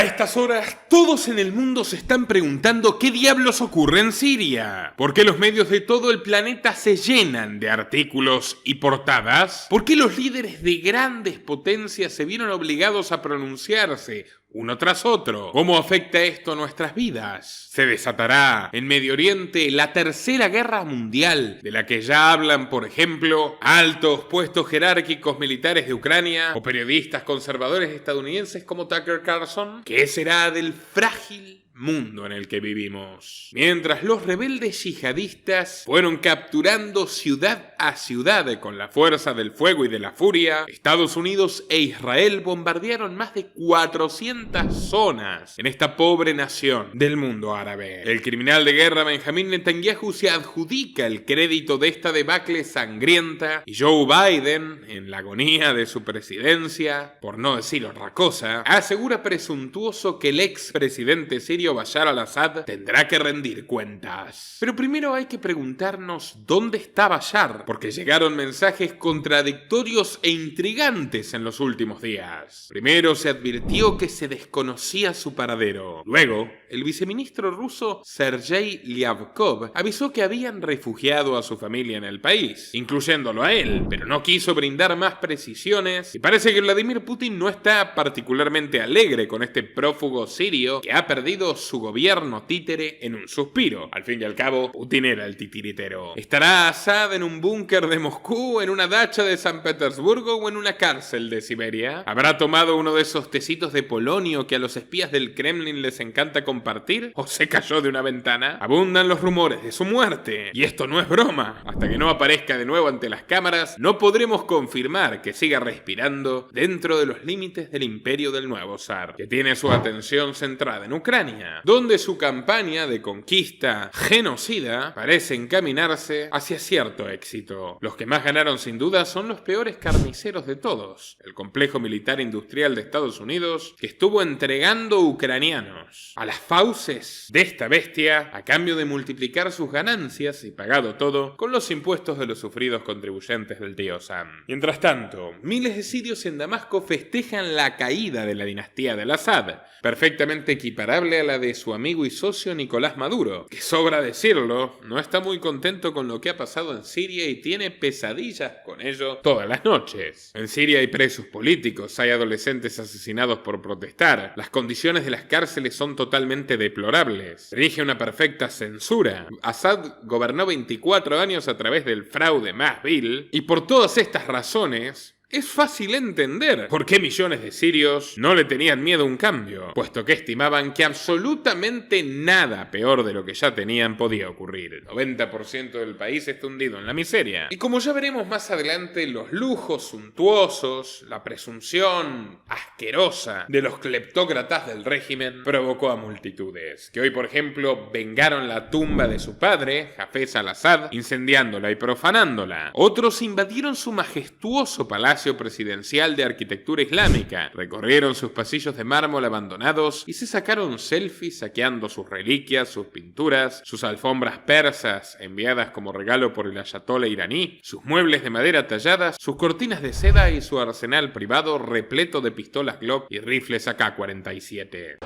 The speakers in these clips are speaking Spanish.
estas horas, todos en el mundo se están preguntando qué diablos ocurre en Siria. ¿Por qué los medios de todo el planeta se llenan de artículos y portadas? ¿Por qué los líderes de grandes potencias se vieron obligados a pronunciarse uno tras otro? ¿Cómo afecta esto a nuestras vidas? ¿Se desatará en Medio Oriente la tercera guerra mundial, de la que ya hablan, por ejemplo, altos puestos jerárquicos militares de Ucrania o periodistas conservadores estadounidenses como Tucker Carlson? ¿Qué será del frágil mundo en el que vivimos? Mientras los rebeldes yihadistas fueron capturando ciudad a ciudad con la fuerza del fuego y de la furia, Estados Unidos e Israel bombardearon más de 400 zonas en esta pobre nación del mundo árabe. El criminal de guerra Benjamín Netanyahu se adjudica el crédito de esta debacle sangrienta y Joe Biden, en la agonía de su presidencia, por no decir otra cosa, asegura presuntuoso que el expresidente sirio Bashar al-Assad tendrá que rendir cuentas. Pero primero hay que preguntarnos dónde está Bashar, porque llegaron mensajes contradictorios e intrigantes en los últimos días. Primero se advirtió que se desconocía su paradero. Luego, el viceministro ruso Sergei Lyakov avisó que habían refugiado a su familia en el país, incluyéndolo a él, pero no quiso brindar más precisiones y parece que Vladimir Putin no está particularmente alegre con este prófugo sirio que ha perdido su gobierno títere en un suspiro. Al fin y al cabo, Putin era el titiritero. ¿Estará Assad en un búnker de Moscú, en una dacha de San Petersburgo o en una cárcel de Siberia? ¿Habrá tomado uno de esos tecitos de polonio que a los espías del Kremlin les encanta compartir? ¿O se cayó de una ventana? Abundan los rumores de su muerte. Y esto no es broma. Hasta que no aparezca de nuevo ante las cámaras, no podremos confirmar que siga respirando dentro de los límites del imperio del nuevo zar, que tiene su atención centrada en Ucrania, donde su campaña de conquista genocida parece encaminarse hacia cierto éxito. Los que más ganaron sin duda son los peores carniceros de todos, el complejo militar industrial de Estados Unidos, que estuvo entregando ucranianos a las fauces de esta bestia a cambio de multiplicar sus ganancias y pagado todo con los impuestos de los sufridos contribuyentes del tío Sam. Mientras tanto, miles de sirios en Damasco festejan la caída de la dinastía de al-Assad, perfectamente equiparable a la de su amigo y socio Nicolás Maduro, que sobra decirlo, no está muy contento con lo que ha pasado en Siria y tiene pesadillas con ello todas las noches. En Siria hay presos políticos, hay adolescentes asesinados por protestar, las condiciones de las cárceles son totalmente deplorables, rige una perfecta censura. Assad gobernó 24 años a través del fraude más vil, y por todas estas razones es fácil entender por qué millones de sirios no le tenían miedo a un cambio, puesto que estimaban que absolutamente nada peor de lo que ya tenían podía ocurrir. El 90% del país está hundido en la miseria. Y como ya veremos más adelante, los lujos suntuosos, la presunción asquerosa de los cleptócratas del régimen provocó a multitudes, que hoy, por ejemplo, vengaron la tumba de su padre, Hafez al-Assad, incendiándola y profanándola. Otros invadieron su majestuoso palacio presidencial de arquitectura islámica, recorrieron sus pasillos de mármol abandonados y se sacaron selfies saqueando sus reliquias, sus pinturas, sus alfombras persas enviadas como regalo por el ayatolá iraní, sus muebles de madera talladas, sus cortinas de seda y su arsenal privado repleto de pistolas Glock y rifles AK-47.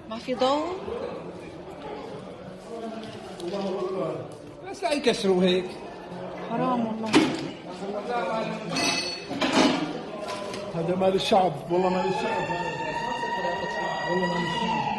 ما في ضوء بس لا يكسروا هيك حرام والله هذا مال الشعب والله مال الشعب والله مال الشعب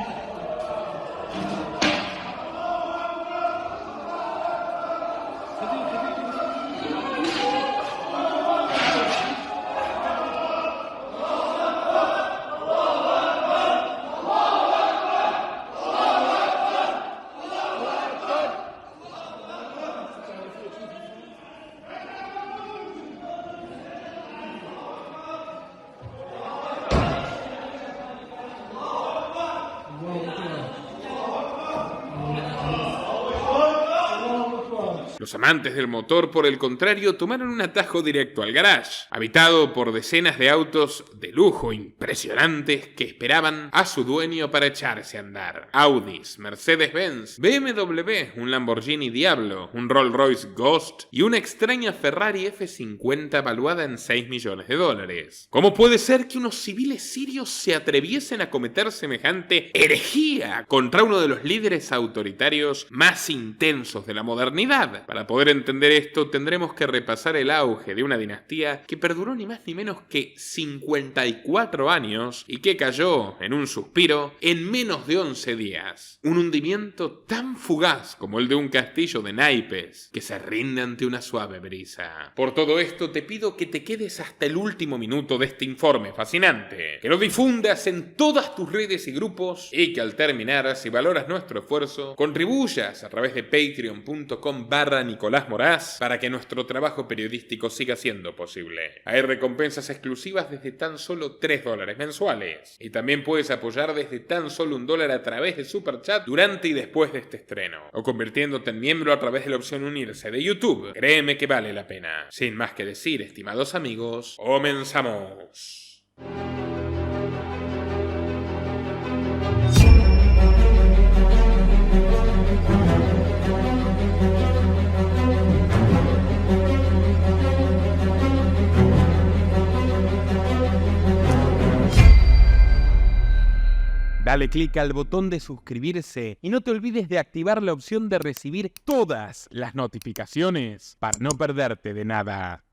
Los amantes del motor, por el contrario, tomaron un atajo directo al garage, habitado por decenas de autos de lujo impresionantes que esperaban a su dueño para echarse a andar. Audis, Mercedes-Benz, BMW, un Lamborghini Diablo, un Rolls-Royce Ghost y una extraña Ferrari F50 valuada en $6 millones. ¿Cómo puede ser que unos civiles sirios se atreviesen a cometer semejante herejía contra uno de los líderes autoritarios más intensos de la modernidad? Para poder entender esto, tendremos que repasar el auge de una dinastía que perduró ni más ni menos que 54 años y que cayó en un suspiro en menos de 11 días. Un hundimiento tan fugaz como el de un castillo de naipes que se rinde ante una suave brisa. Por todo esto, te pido que te quedes hasta el último minuto de este informe fascinante, que lo difundas en todas tus redes y grupos y que al terminar, si valoras nuestro esfuerzo, contribuyas a través de patreon.com/Nicolás Moraz para que nuestro trabajo periodístico siga siendo posible. Hay recompensas exclusivas desde tan solo $3 mensuales y también puedes apoyar desde tan solo $1 a través de Superchat durante y después de este estreno, o convirtiéndote en miembro a través de la opción unirse de YouTube. Créeme que vale la pena. Sin más que decir, estimados amigos, comenzamos. Dale clic al botón de suscribirse y no te olvides de activar la opción de recibir todas las notificaciones para no perderte de nada.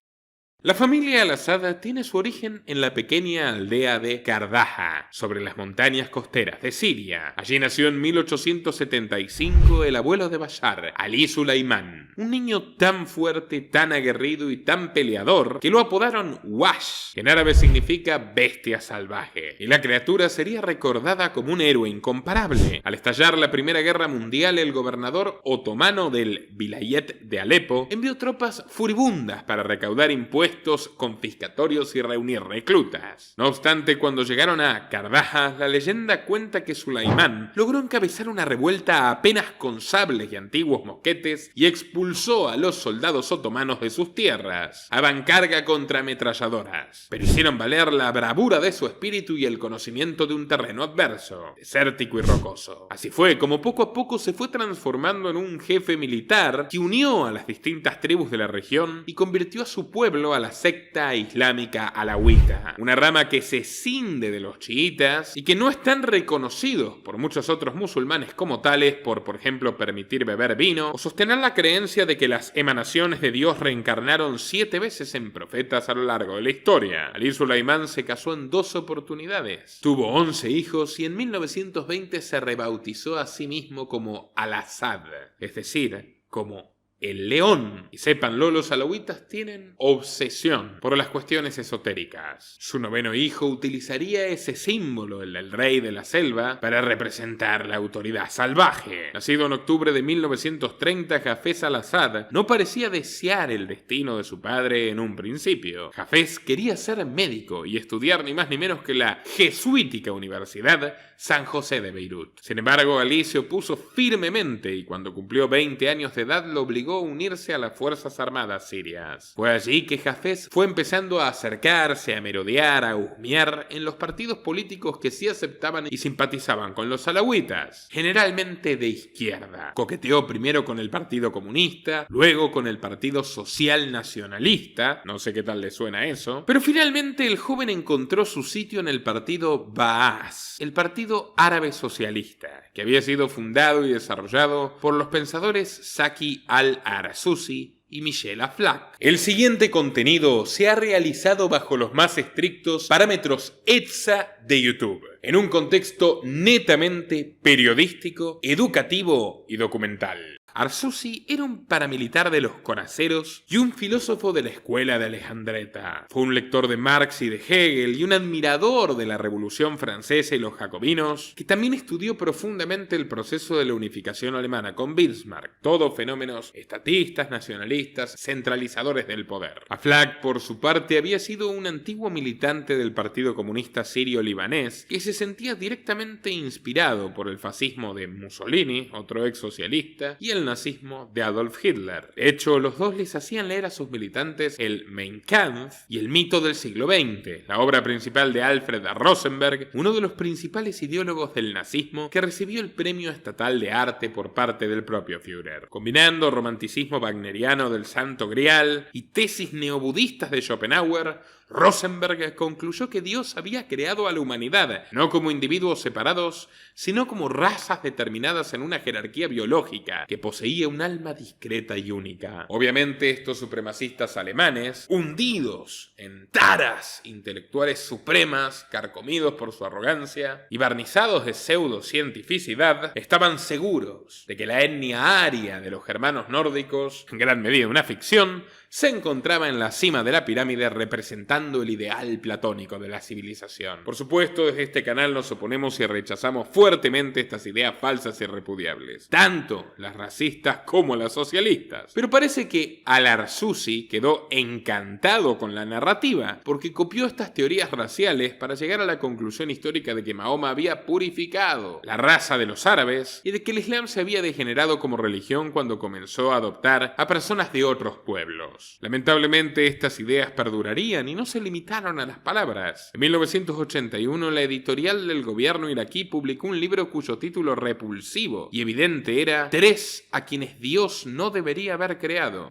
La familia Al-Asad tiene su origen en la pequeña aldea de Kardaha, sobre las montañas costeras de Siria. Allí nació en 1875 el abuelo de Bashar, Ali Sulaimán, un niño tan fuerte, tan aguerrido y tan peleador que lo apodaron Wash, que en árabe significa bestia salvaje, y la criatura sería recordada como un héroe incomparable. Al estallar la Primera Guerra Mundial, el gobernador otomano del Vilayet de Alepo envió tropas furibundas para recaudar impuestos confiscatorios y reunir reclutas. No obstante, cuando llegaron a Kardaha, la leyenda cuenta que Sulaimán logró encabezar una revuelta apenas con sables y antiguos mosquetes y expulsó a los soldados otomanos de sus tierras, a bancarga contra ametralladoras. Pero hicieron valer la bravura de su espíritu y el conocimiento de un terreno adverso, desértico y rocoso. Así fue como poco a poco se fue transformando en un jefe militar que unió a las distintas tribus de la región y convirtió a su pueblo a la secta islámica alawita, una rama que se cinde de los chiitas y que no están reconocidos por muchos otros musulmanes como tales por ejemplo, permitir beber vino o sostener la creencia de que las emanaciones de Dios reencarnaron 7 veces en profetas a lo largo de la historia. Ali Sulaimán se casó en 2 oportunidades, tuvo 11 hijos y en 1920 se rebautizó a sí mismo como Al-Asad, es decir, como el león. Y sépanlo, los alawitas tienen obsesión por las cuestiones esotéricas. Su 9º hijo utilizaría ese símbolo, el del rey de la selva, para representar la autoridad salvaje. Nacido en octubre de 1930, Hafez al-Asad no parecía desear el destino de su padre en un principio. Hafez quería ser médico y estudiar ni más ni menos que la jesuítica Universidad San José de Beirut. Sin embargo, Ali se opuso firmemente y cuando cumplió 20 años de edad lo obligó a unirse a las Fuerzas Armadas sirias. Fue allí que Hafez fue empezando a acercarse, a merodear, a husmear en los partidos políticos que sí aceptaban y simpatizaban con los alawitas, generalmente de izquierda. Coqueteó primero con el Partido Comunista, luego con el Partido Social Nacionalista, no sé qué tal le suena eso, pero finalmente el joven encontró su sitio en el partido Baas, el Partido Árabe Socialista, que había sido fundado y desarrollado por los pensadores Zaki al-Arsuzi y Michel Aflaq. El siguiente contenido se ha realizado bajo los más estrictos parámetros ETSA de YouTube, en un contexto netamente periodístico, educativo y documental. Arsuzi era un paramilitar de los coraceros y un filósofo de la escuela de Alejandreta. Fue un lector de Marx y de Hegel y un admirador de la Revolución Francesa y los jacobinos, que también estudió profundamente el proceso de la unificación alemana con Bismarck, todos fenómenos estatistas, nacionalistas, centralizadores del poder. Aflaq, por su parte, había sido un antiguo militante del Partido Comunista Sirio-Libanés que se sentía directamente inspirado por el fascismo de Mussolini, otro ex socialista, y el nazismo de Adolf Hitler. De hecho, los dos les hacían leer a sus militantes el Mein Kampf y el mito del siglo XX, la obra principal de Alfred Rosenberg, uno de los principales ideólogos del nazismo que recibió el premio estatal de arte por parte del propio Führer. Combinando romanticismo wagneriano del Santo Grial y tesis neobudistas de Schopenhauer, Rosenberg concluyó que Dios había creado a la humanidad, no como individuos separados, sino como razas determinadas en una jerarquía biológica que poseía un alma discreta y única. Obviamente estos supremacistas alemanes, hundidos en taras intelectuales supremas, carcomidos por su arrogancia y barnizados de pseudocientificidad, estaban seguros de que la etnia aria de los germanos nórdicos, en gran medida una ficción, se encontraba en la cima de la pirámide representando el ideal platónico de la civilización. Por supuesto, desde este canal nos oponemos y rechazamos fuertemente estas ideas falsas y repudiables, tanto las racistas como las socialistas. Pero parece que Al-Arsuzi quedó encantado con la narrativa, porque copió estas teorías raciales para llegar a la conclusión histórica de que Mahoma había purificado la raza de los árabes y de que el Islam se había degenerado como religión cuando comenzó a adoptar a personas de otros pueblos. Lamentablemente estas ideas perdurarían y no se limitaron a las palabras. En 1981 la editorial del gobierno iraquí publicó un libro cuyo título repulsivo y evidente era «Tres a quienes Dios no debería haber creado».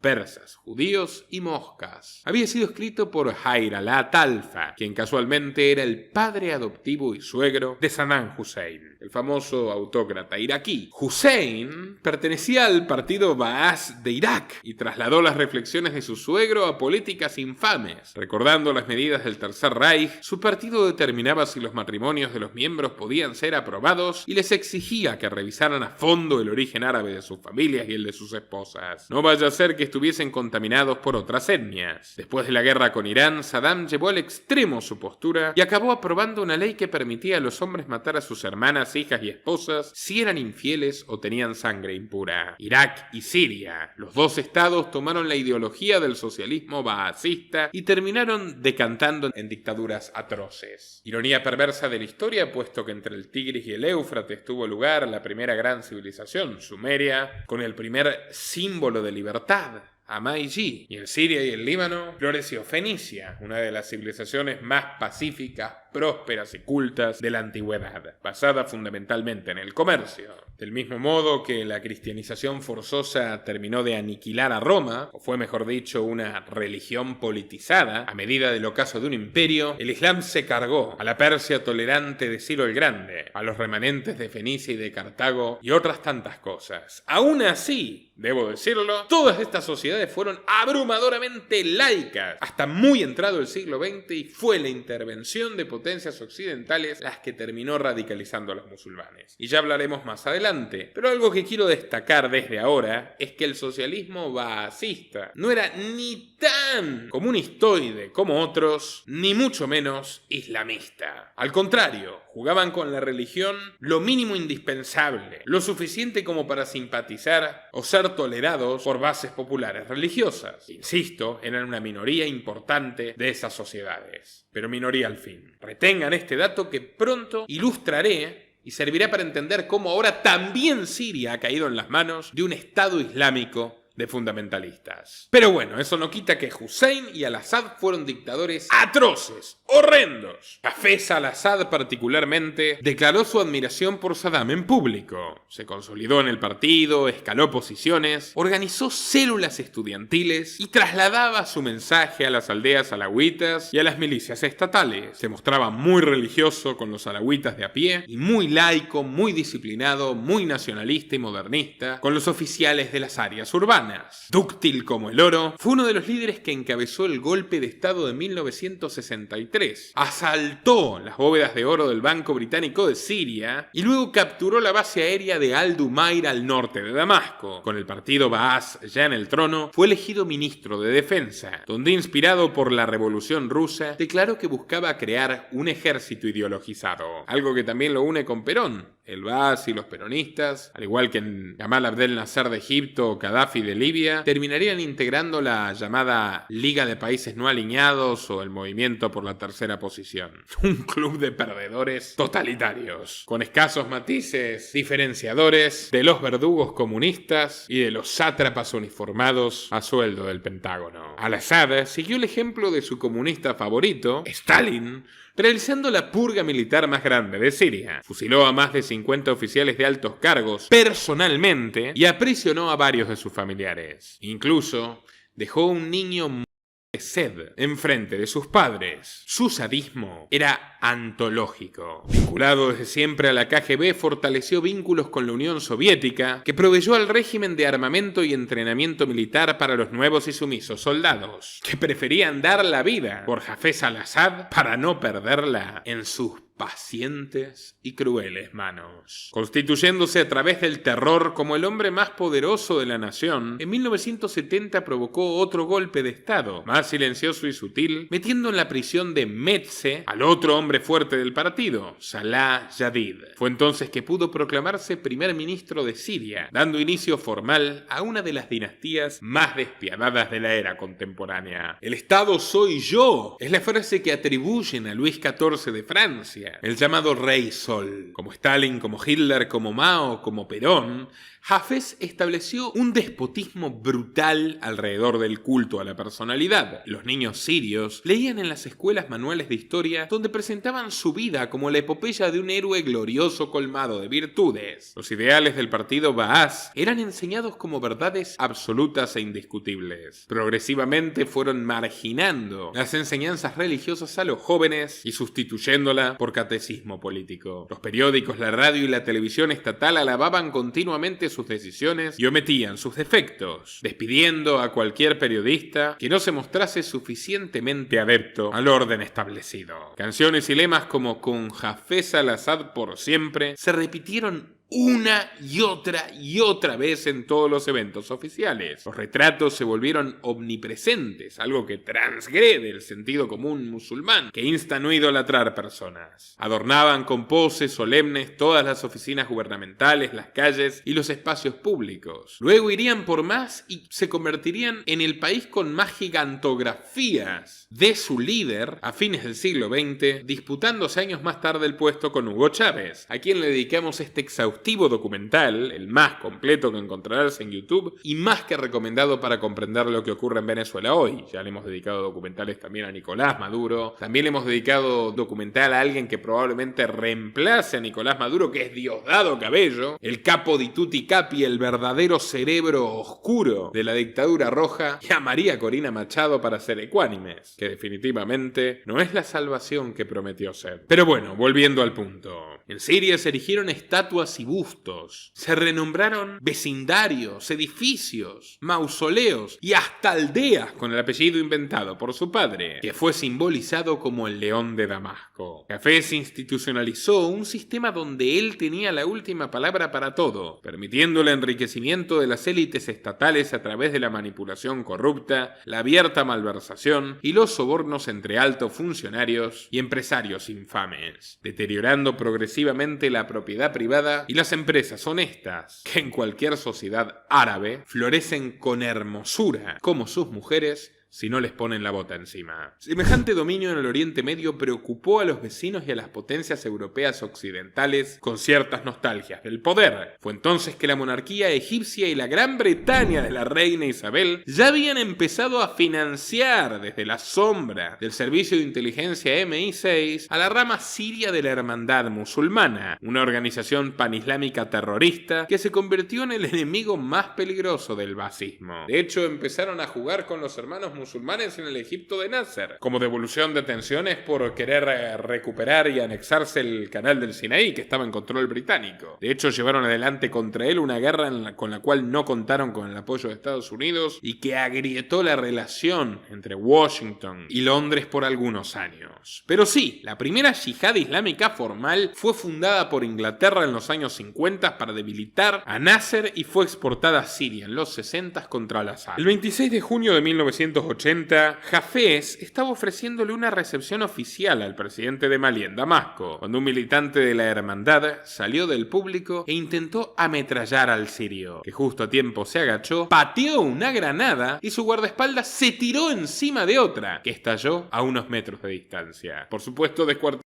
Persas, judíos y moscas. Había sido escrito por Hayr-Alá Talfa, quien casualmente era el padre adoptivo y suegro de Saddam Hussein, el famoso autócrata iraquí. Hussein pertenecía al partido Baas de Irak y trasladó las reflexiones de su suegro a políticas infames. Recordando las medidas del Tercer Reich, su partido determinaba si los matrimonios de los miembros podían ser aprobados y les exigía que revisaran a fondo el origen árabe de sus familias y el de sus esposas. No vaya a ser que estuviesen contaminados por otras etnias. Después de la guerra con Irán, Saddam llevó al extremo su postura y acabó aprobando una ley que permitía a los hombres matar a sus hermanas, hijas y esposas si eran infieles o tenían sangre impura. Irak y Siria, los dos estados tomaron la ideología del socialismo baasista y terminaron decantando en dictaduras atroces. Ironía perversa de la historia, puesto que entre el Tigris y el Éufrates tuvo lugar la primera gran civilización, Sumeria, con el primer símbolo de libertad, Amay-Ji, y en Siria y el Líbano floreció Fenicia, una de las civilizaciones más pacíficas, prósperas y cultas de la antigüedad, basada fundamentalmente en el comercio. Del mismo modo que la cristianización forzosa terminó de aniquilar a Roma, o fue mejor dicho una religión politizada, a medida del ocaso de un imperio, el Islam se cargó a la Persia tolerante de Ciro el Grande, a los remanentes de Fenicia y de Cartago y otras tantas cosas. Aún así, debo decirlo, todas estas sociedades fueron abrumadoramente laicas, hasta muy entrado el siglo XX, y fue la intervención de potencias occidentales las que terminó radicalizando a los musulmanes. Y ya hablaremos más adelante, pero algo que quiero destacar desde ahora es que el socialismo baasista no era ni tan comunistoide como otros, ni mucho menos islamista. Al contrario, jugaban con la religión lo mínimo indispensable, lo suficiente como para simpatizar o ser tolerados por bases populares religiosas. Insisto, eran una minoría importante de esas sociedades, pero minoría al fin. Retengan este dato que pronto ilustraré y servirá para entender cómo ahora también Siria ha caído en las manos de un Estado islámico de fundamentalistas. Pero bueno, eso no quita que Hussein y al-Assad fueron dictadores atroces, horrendos. Hafez al-Assad particularmente declaró su admiración por Saddam en público. Se consolidó en el partido, escaló posiciones, organizó células estudiantiles y trasladaba su mensaje a las aldeas alawitas y a las milicias estatales. Se mostraba muy religioso con los alawitas de a pie y muy laico, muy disciplinado, muy nacionalista y modernista con los oficiales de las áreas urbanas. Dúctil como el oro, fue uno de los líderes que encabezó el golpe de estado de 1963. Asaltó las bóvedas de oro del Banco Británico de Siria y luego capturó la base aérea de Al-Dumair al norte de Damasco. Con el partido Baas ya en el trono, fue elegido ministro de Defensa, donde, inspirado por la Revolución Rusa, declaró que buscaba crear un ejército ideologizado, algo que también lo une con Perón, El Baas y los peronistas, al igual que en Gamal Abdel Nasser de Egipto o Gaddafi de Libia, terminarían integrando la llamada Liga de Países No Alineados o el Movimiento por la Tercera Posición. Un club de perdedores totalitarios, con escasos matices diferenciadores de los verdugos comunistas y de los sátrapas uniformados a sueldo del Pentágono. Al-Assad siguió el ejemplo de su comunista favorito, Stalin, realizando la purga militar más grande de Siria. Fusiló a más de 50 oficiales de altos cargos personalmente y aprisionó a varios de sus familiares. Incluso dejó un niño de sed enfrente de sus padres. Su sadismo era antológico. Vinculado desde siempre a la KGB, fortaleció vínculos con la Unión Soviética, que proveyó al régimen de armamento y entrenamiento militar para los nuevos y sumisos soldados, que preferían dar la vida por Hafez al-Assad para no perderla en sus pacientes y crueles manos. Constituyéndose a través del terror como el hombre más poderoso de la nación, en 1970 provocó otro golpe de estado, más silencioso y sutil, metiendo en la prisión de Metze al otro hombre fuerte del partido, Salah Jadid. Fue entonces que pudo proclamarse primer ministro de Siria, dando inicio formal a una de las dinastías más despiadadas de la era contemporánea. El Estado soy yo, es la frase que atribuyen a Luis XIV de Francia, el llamado Rey Sol. Como Stalin, como Hitler, como Mao, como Perón, Hafez estableció un despotismo brutal alrededor del culto a la personalidad. Los niños sirios leían en las escuelas manuales de historia donde presentaban su vida como la epopeya de un héroe glorioso colmado de virtudes. Los ideales del partido Baas eran enseñados como verdades absolutas e indiscutibles. Progresivamente fueron marginando las enseñanzas religiosas a los jóvenes y sustituyéndola por catecismo político. Los periódicos, la radio y la televisión estatal alababan continuamente sus decisiones y omitían sus defectos, despidiendo a cualquier periodista que no se mostrase suficientemente adepto al orden establecido. Canciones y lemas como "Con Hafez al-Assad por siempre" se repitieron una y otra vez en todos los eventos oficiales. Los retratos se volvieron omnipresentes, algo que transgrede el sentido común musulmán, que insta a no idolatrar personas. Adornaban con poses solemnes todas las oficinas gubernamentales, las calles y los espacios públicos. Luego irían por más y se convertirían en el país con más gigantografías de su líder a fines del siglo XX, disputándose años más tarde el puesto con Hugo Chávez, a quien le dedicamos este exhaustivo documental, el más completo que encontrarás en YouTube y más que recomendado para comprender lo que ocurre en Venezuela hoy. Ya le hemos dedicado documentales también a Nicolás Maduro, también le hemos dedicado documental a alguien que probablemente reemplace a Nicolás Maduro, que es Diosdado Cabello, el capo di tutti capi, el verdadero cerebro oscuro de la dictadura roja, y a María Corina Machado para ser ecuánimes, que definitivamente no es la salvación que prometió ser. Pero bueno, volviendo al punto. En Siria se erigieron estatuas y bustos, se renombraron vecindarios, edificios, mausoleos y hasta aldeas con el apellido inventado por su padre, que fue simbolizado como el león de Damasco. Hafez institucionalizó un sistema donde él tenía la última palabra para todo, permitiendo el enriquecimiento de las élites estatales a través de la manipulación corrupta, la abierta malversación y los sobornos entre altos funcionarios y empresarios infames, deteriorando progresivamente la propiedad privada y las empresas honestas, que en cualquier sociedad árabe florecen con hermosura, como sus mujeres, si no les ponen la bota encima. Semejante dominio en el Oriente Medio preocupó a los vecinos y a las potencias europeas occidentales con ciertas nostalgias del poder. Fue entonces que la monarquía egipcia y la Gran Bretaña de la reina Isabel ya habían empezado a financiar desde la sombra del servicio de inteligencia MI6 a la rama siria de la Hermandad Musulmana, una organización panislámica terrorista que se convirtió en el enemigo más peligroso del baasismo. De hecho, empezaron a jugar con los hermanos musulmanes en el Egipto de Nasser, como devolución de tensiones por querer recuperar y anexarse el canal del Sinaí, que estaba en control británico. De hecho, llevaron adelante contra él una guerra con la cual no contaron con el apoyo de Estados Unidos y que agrietó la relación entre Washington y Londres por algunos años. Pero sí, la primera yihad islámica formal fue fundada por Inglaterra en los años 50 para debilitar a Nasser y fue exportada a Siria en los 60 contra al-Assad. El 26 de junio de 1980 1980, Hafez estaba ofreciéndole una recepción oficial al presidente de Malí en Damasco, cuando un militante de la hermandad salió del público e intentó ametrallar al sirio, que justo a tiempo se agachó, pateó una granada y su guardaespaldas se tiró encima de otra, que estalló a unos metros de distancia. Por supuesto, descuartizándolo.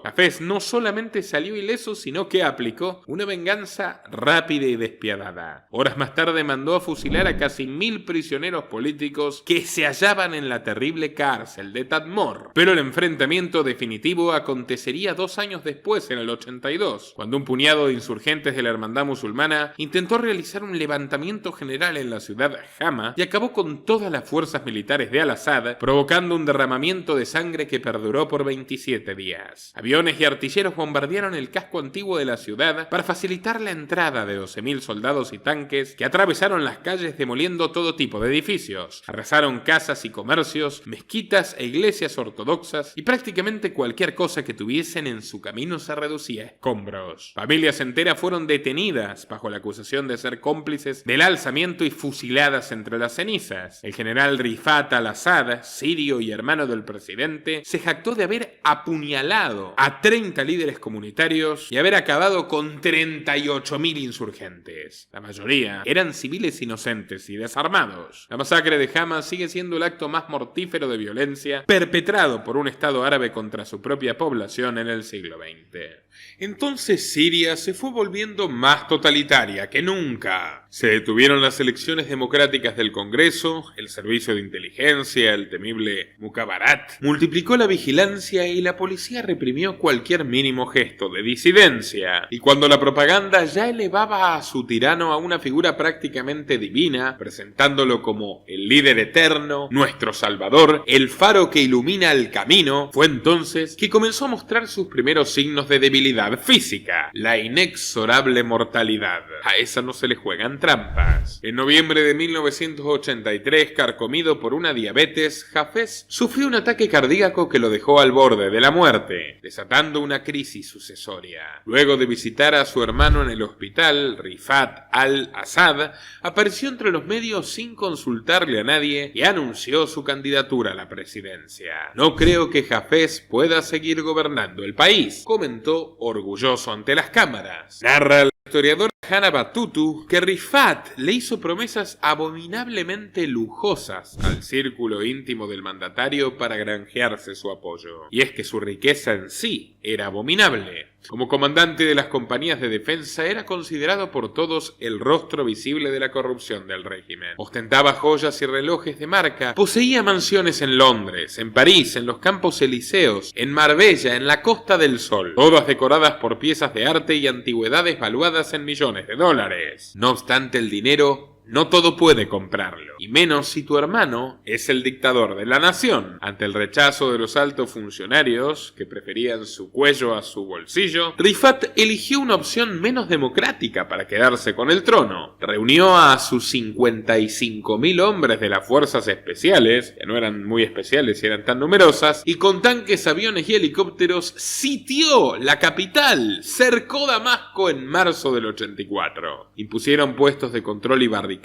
Hafez no solamente salió ileso, sino que aplicó una venganza rápida y despiadada. Horas más tarde mandó a fusilar a casi 1000 prisioneros políticos que se hallaban en la terrible cárcel de Tadmor. Pero el enfrentamiento definitivo acontecería 2 años después, en el 82, cuando un puñado de insurgentes de la hermandad musulmana intentó realizar un levantamiento general en la ciudad Hama y acabó con todas las fuerzas militares de Al-Assad, provocando un derramamiento de sangre que perduró por 27 días. Aviones y artilleros bombardearon el casco antiguo de la ciudad para facilitar la entrada de 12.000 soldados y tanques que atravesaron las calles demoliendo todo tipo de edificios. Arrasaron casas y comercios, mezquitas e iglesias ortodoxas y prácticamente cualquier cosa que tuviesen en su camino se reducía a escombros. Familias enteras fueron detenidas bajo la acusación de ser cómplices del alzamiento y fusiladas entre las cenizas. El general Rifat al-Assad, sirio y hermano del presidente, se jactó de haber apuñalado a 30 líderes comunitarios y haber acabado con 38.000 insurgentes. La mayoría eran civiles inocentes y desarmados. La masacre de Hama sigue siendo el acto más mortífero de violencia perpetrado por un Estado árabe contra su propia población en el siglo XX. Entonces Siria se fue volviendo más totalitaria que nunca. Se detuvieron las elecciones democráticas del Congreso, el servicio de inteligencia, el temible Mukhabarat, multiplicó la vigilancia y la policía reprimió cualquier mínimo gesto de disidencia. Y cuando la propaganda ya elevaba a su tirano a una figura prácticamente divina, presentándolo como el líder eterno, nuestro salvador, el faro que ilumina el camino, fue entonces que comenzó a mostrar sus primeros signos de debilidad física, la inexorable mortalidad. A esa no se le juegan trampas. En noviembre de 1983, carcomido por una diabetes, Hafez sufrió un ataque cardíaco que lo dejó al borde de la muerte, desatando una crisis sucesoria. Luego de visitar a su hermano en el hospital, Rifat al-Assad apareció entre los medios sin consultarle a nadie y anunció su candidatura a la presidencia. No creo que Hafez pueda seguir gobernando el país, comentó orgulloso ante las cámaras. Narra el historiador Hana Batutu que Rifat le hizo promesas abominablemente lujosas al círculo íntimo del mandatario para granjearse su apoyo. Y es que su riqueza en sí era abominable. Como comandante de las compañías de defensa era considerado por todos el rostro visible de la corrupción del régimen. Ostentaba joyas y relojes de marca, poseía mansiones en Londres, en París, en los Campos Elíseos, en Marbella, en la Costa del Sol, todas decoradas por piezas de arte y antigüedades valuadas en millones de dólares. No obstante, el dinero no todo puede comprarlo, y menos si tu hermano es el dictador de la nación. Ante el rechazo de los altos funcionarios, que preferían su cuello a su bolsillo, Rifat eligió una opción menos democrática para quedarse con el trono. Reunió a sus 55.000 hombres de las fuerzas especiales, que no eran muy especiales y eran tan numerosas, y con tanques, aviones y helicópteros sitió la capital, cercó Damasco en marzo del 84. Impusieron puestos de control y barricadas,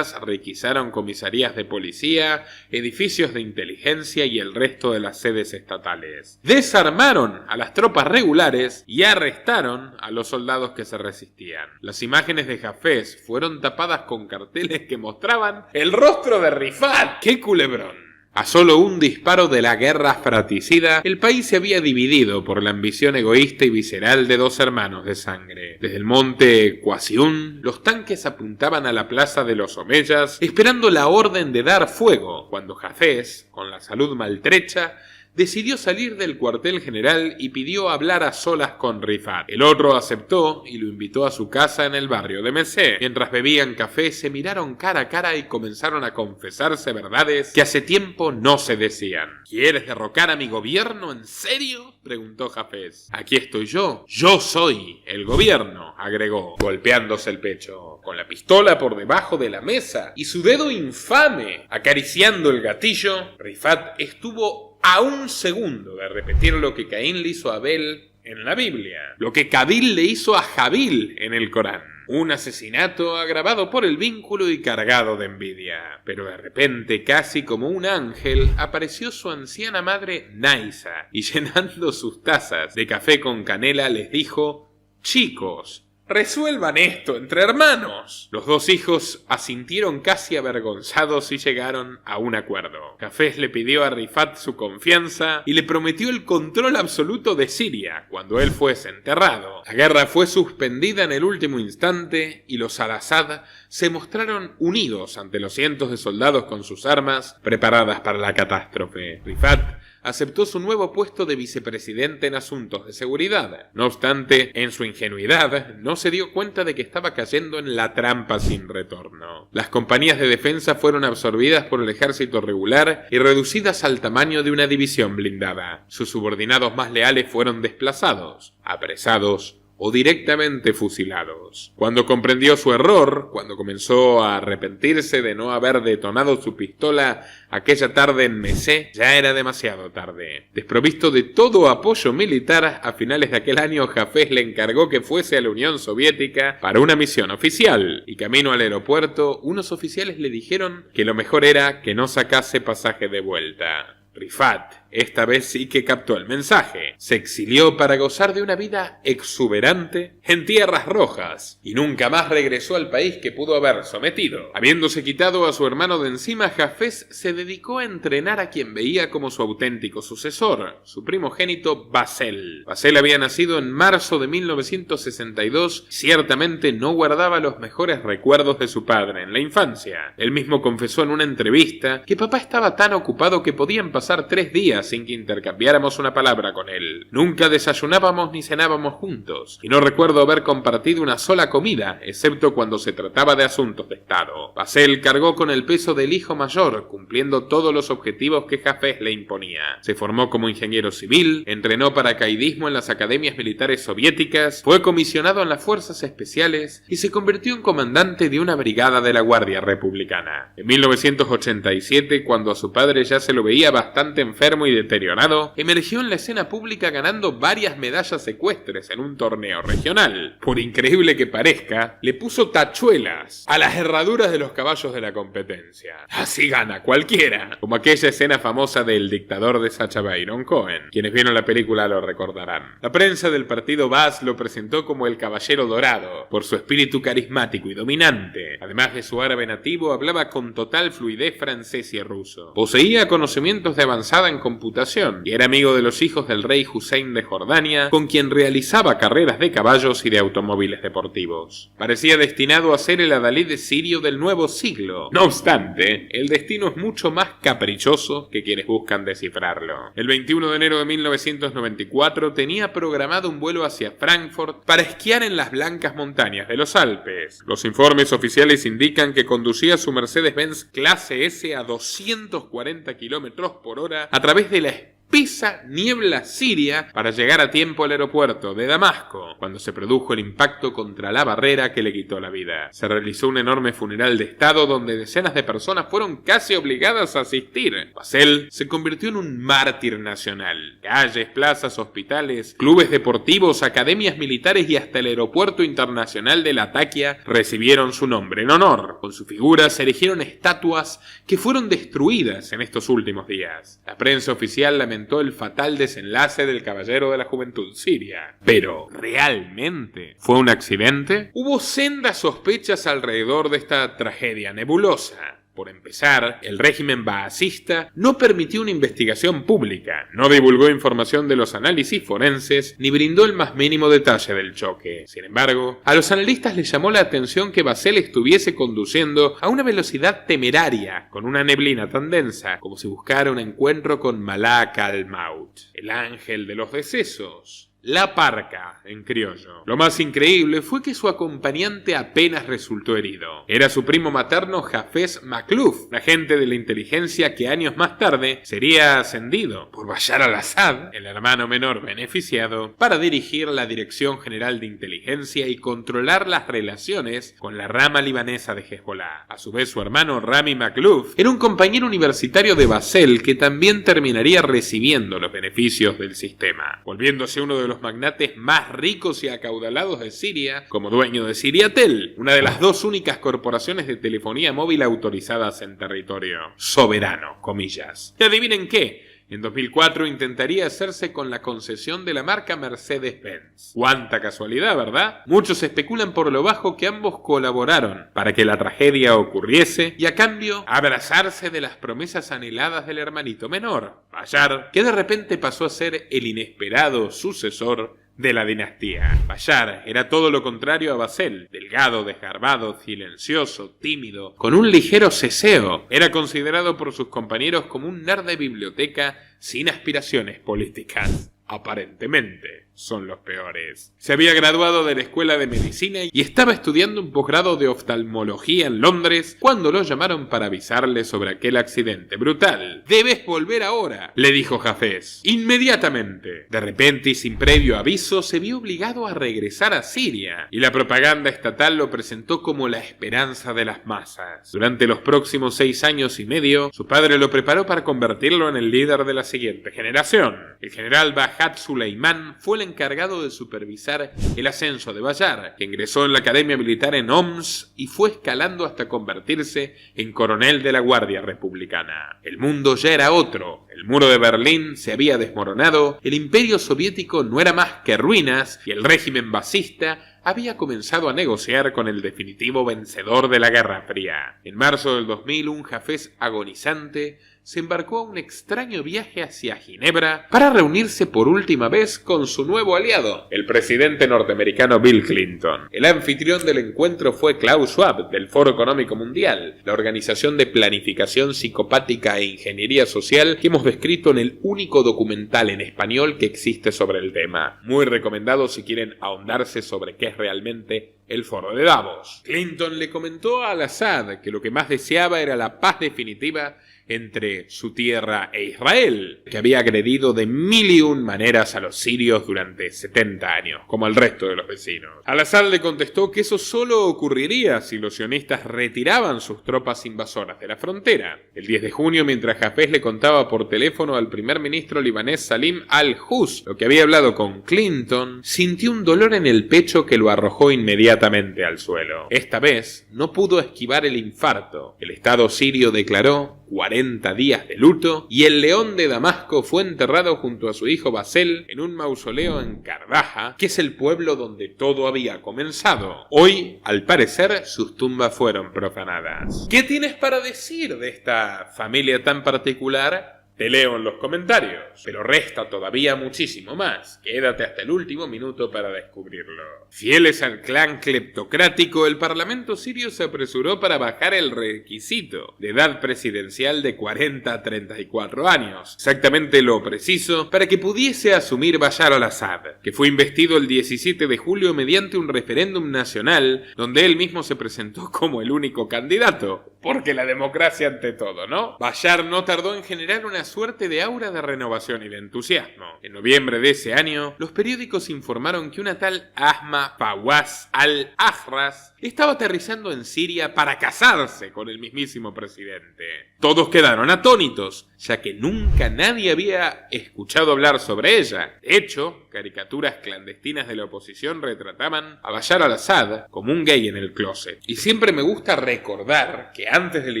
requisaron comisarías de policía, edificios de inteligencia y el resto de las sedes estatales. Desarmaron a las tropas regulares y arrestaron a los soldados que se resistían. Las imágenes de Hafez fueron tapadas con carteles que mostraban el rostro de Rifat. ¡Qué culebrón! A solo un disparo de la guerra fratricida, el país se había dividido por la ambición egoísta y visceral de dos hermanos de sangre. Desde el monte Qasiún, los tanques apuntaban a la plaza de los Omeyas, esperando la orden de dar fuego, cuando Hafez, con la salud maltrecha, decidió salir del cuartel general y pidió hablar a solas con Rifat. El otro aceptó y lo invitó a su casa en el barrio de Mesé. Mientras bebían café, se miraron cara a cara y comenzaron a confesarse verdades que hace tiempo no se decían. ¿Quieres derrocar a mi gobierno? ¿En serio?, preguntó Hafez. Aquí estoy yo. Yo soy el gobierno, agregó, golpeándose el pecho, con la pistola por debajo de la mesa y su dedo infame acariciando el gatillo. Rifat estuvo a un segundo de repetir lo que Caín le hizo a Abel en la Biblia, lo que Cabil le hizo a Jabil en el Corán. Un asesinato agravado por el vínculo y cargado de envidia. Pero de repente, casi como un ángel, apareció su anciana madre Naisa y llenando sus tazas de café con canela les dijo: «Chicos, resuelvan esto entre hermanos». Los dos hijos asintieron casi avergonzados y llegaron a un acuerdo. Hafez le pidió a Rifat su confianza y le prometió el control absoluto de Siria cuando él fuese enterrado. La guerra fue suspendida en el último instante y los al-Assad se mostraron unidos ante los cientos de soldados con sus armas preparadas para la catástrofe. Rifat aceptó su nuevo puesto de vicepresidente en asuntos de seguridad. No obstante, en su ingenuidad, no se dio cuenta de que estaba cayendo en la trampa sin retorno. Las compañías de defensa fueron absorbidas por el ejército regular y reducidas al tamaño de una división blindada. Sus subordinados más leales fueron desplazados, apresados o directamente fusilados. Cuando comprendió su error, cuando comenzó a arrepentirse de no haber detonado su pistola aquella tarde en Mesé, ya era demasiado tarde. Desprovisto de todo apoyo militar, a finales de aquel año Hafez le encargó que fuese a la Unión Soviética para una misión oficial, y camino al aeropuerto, unos oficiales le dijeron que lo mejor era que no sacase pasaje de vuelta. Rifat, esta vez sí que captó el mensaje. Se exilió para gozar de una vida exuberante en tierras rojas y nunca más regresó al país que pudo haber sometido. Habiéndose quitado a su hermano de encima, Hafez se dedicó a entrenar a quien veía como su auténtico sucesor, su primogénito Bassel. Bassel había nacido en marzo de 1962 y ciertamente no guardaba los mejores recuerdos de su padre en la infancia. Él mismo confesó en una entrevista que papá estaba tan ocupado que podían pasar 3 días sin que intercambiáramos una palabra con él. Nunca desayunábamos ni cenábamos juntos, y no recuerdo haber compartido una sola comida, excepto cuando se trataba de asuntos de Estado. Bassel cargó con el peso del hijo mayor, cumpliendo todos los objetivos que Hafez le imponía. Se formó como ingeniero civil, entrenó paracaidismo en las academias militares soviéticas, fue comisionado en las fuerzas especiales y se convirtió en comandante de una brigada de la Guardia Republicana. En 1987, cuando a su padre ya se lo veía bastante enfermo y deteriorado, emergió en la escena pública ganando varias medallas ecuestres en un torneo regional. Por increíble que parezca, le puso tachuelas a las herraduras de los caballos de la competencia. Así gana cualquiera, como aquella escena famosa del dictador de Sacha Baron Cohen. Quienes vieron la película lo recordarán. La prensa del partido Baaz lo presentó como el Caballero Dorado, por su espíritu carismático y dominante. Además de su árabe nativo, hablaba con total fluidez francés y ruso. Poseía conocimientos de avanzada en computación y era amigo de los hijos del rey Hussein de Jordania, con quien realizaba carreras de caballos y de automóviles deportivos. Parecía destinado a ser el adalid sirio del nuevo siglo. No obstante, el destino es mucho más caprichoso que quienes buscan descifrarlo. El 21 de enero de 1994 tenía programado un vuelo hacia Frankfurt para esquiar en las blancas montañas de los Alpes. Los informes oficiales indican que conducía su Mercedes-Benz clase S a 240 km por hora a través de la espesa niebla siria para llegar a tiempo al aeropuerto de Damasco, cuando se produjo el impacto contra la barrera que le quitó la vida. Se realizó un enorme funeral de estado donde decenas de personas fueron casi obligadas a asistir. Bassel se convirtió en un mártir nacional. Calles, plazas, hospitales, clubes deportivos, academias militares y hasta el aeropuerto internacional de Latakia recibieron su nombre en honor. Con su figura se erigieron estatuas que fueron destruidas en estos últimos días. La prensa oficial lamentó el fatal desenlace del Caballero de la Juventud Siria. Pero, ¿realmente fue un accidente? Hubo sendas sospechas alrededor de esta tragedia nebulosa. Por empezar, el régimen baasista no permitió una investigación pública, no divulgó información de los análisis forenses, ni brindó el más mínimo detalle del choque. Sin embargo, a los analistas les llamó la atención que Bassel estuviese conduciendo a una velocidad temeraria, con una neblina tan densa, como si buscara un encuentro con Malak al-Maut, el ángel de los decesos. La parca, en criollo. Lo más increíble fue que su acompañante apenas resultó herido. Era su primo materno Hafez Makhlouf, un agente de la inteligencia que años más tarde sería ascendido por Bashar al-Assad, el hermano menor beneficiado, para dirigir la Dirección General de Inteligencia y controlar las relaciones con la rama libanesa de Hezbollah. A su vez, su hermano Rami Makhlouf era un compañero universitario de Bassel que también terminaría recibiendo los beneficios del sistema, volviéndose uno de los los magnates más ricos y acaudalados de Siria, como dueño de Siriatel, una de las dos únicas corporaciones de telefonía móvil autorizadas en territorio soberano, comillas. Y adivinen qué. En 2004 intentaría hacerse con la concesión de la marca Mercedes-Benz. ¡Cuánta casualidad!, ¿verdad? Muchos especulan por lo bajo que ambos colaboraron para que la tragedia ocurriese y a cambio abrazarse de las promesas anheladas del hermanito menor, Bashar, que de repente pasó a ser el inesperado sucesor de la dinastía. Bashar era todo lo contrario a Basel, delgado, desgarbado, silencioso, tímido, con un ligero ceseo. Era considerado por sus compañeros como un nerd de biblioteca sin aspiraciones políticas. Aparentemente son los peores. Se había graduado de la escuela de medicina y estaba estudiando un posgrado de oftalmología en Londres cuando lo llamaron para avisarle sobre aquel accidente brutal. «Debes volver ahora», le dijo Hafez. Inmediatamente. De repente y sin previo aviso se vio obligado a regresar a Siria y la propaganda estatal lo presentó como la esperanza de las masas. Durante los próximos 6 años y medio, su padre lo preparó para convertirlo en el líder de la siguiente generación. El general Bajat Suleiman fue el encargado de supervisar el ascenso de Bashar, que ingresó en la academia militar en Homs y fue escalando hasta convertirse en coronel de la Guardia Republicana. El mundo ya era otro. El muro de Berlín se había desmoronado, el imperio soviético no era más que ruinas y el régimen basista había comenzado a negociar con el definitivo vencedor de la Guerra Fría. En marzo del 2000, un Hafez agonizante se embarcó a un extraño viaje hacia Ginebra para reunirse por última vez con su nuevo aliado, el presidente norteamericano Bill Clinton. El anfitrión del encuentro fue Klaus Schwab, del Foro Económico Mundial, la organización de planificación psicopática e ingeniería social que hemos descrito en el único documental en español que existe sobre el tema. Muy recomendado si quieren ahondarse sobre qué es realmente el Foro de Davos. Clinton le comentó a Al-Assad que lo que más deseaba era la paz definitiva entre su tierra e Israel, que había agredido de 1001 maneras a los sirios durante 70 años, como al resto de los vecinos. Al-Assad le contestó que eso solo ocurriría si los sionistas retiraban sus tropas invasoras de la frontera. El 10 de junio, mientras Hafez le contaba por teléfono al primer ministro libanés Salim al-Hus lo que había hablado con Clinton, sintió un dolor en el pecho que lo arrojó inmediatamente al suelo. Esta vez no pudo esquivar el infarto. El Estado sirio declaró 40 días de luto y el león de Damasco fue enterrado junto a su hijo Basel en un mausoleo en Kardaha, que es el pueblo donde todo había comenzado. Hoy, al parecer, sus tumbas fueron profanadas. ¿Qué tienes para decir de esta familia tan particular? Te leo en los comentarios, pero resta todavía muchísimo más. Quédate hasta el último minuto para descubrirlo. Fieles al clan cleptocrático, el parlamento sirio se apresuró para bajar el requisito de edad presidencial de 40 a 34 años, exactamente lo preciso para que pudiese asumir Bashar al-Assad, que fue investido el 17 de julio mediante un referéndum nacional donde él mismo se presentó como el único candidato. Porque la democracia ante todo, ¿no? Bashar no tardó en generar una suerte de aura de renovación y de entusiasmo. En noviembre de ese año, los periódicos informaron que una tal Ahma Fawaz al-Ahras estaba aterrizando en Siria para casarse con el mismísimo presidente. Todos quedaron atónitos, ya que nunca nadie había escuchado hablar sobre ella. De hecho, caricaturas clandestinas de la oposición retrataban a Bashar al-Assad como un gay en el closet. Y siempre me gusta recordar que antes de la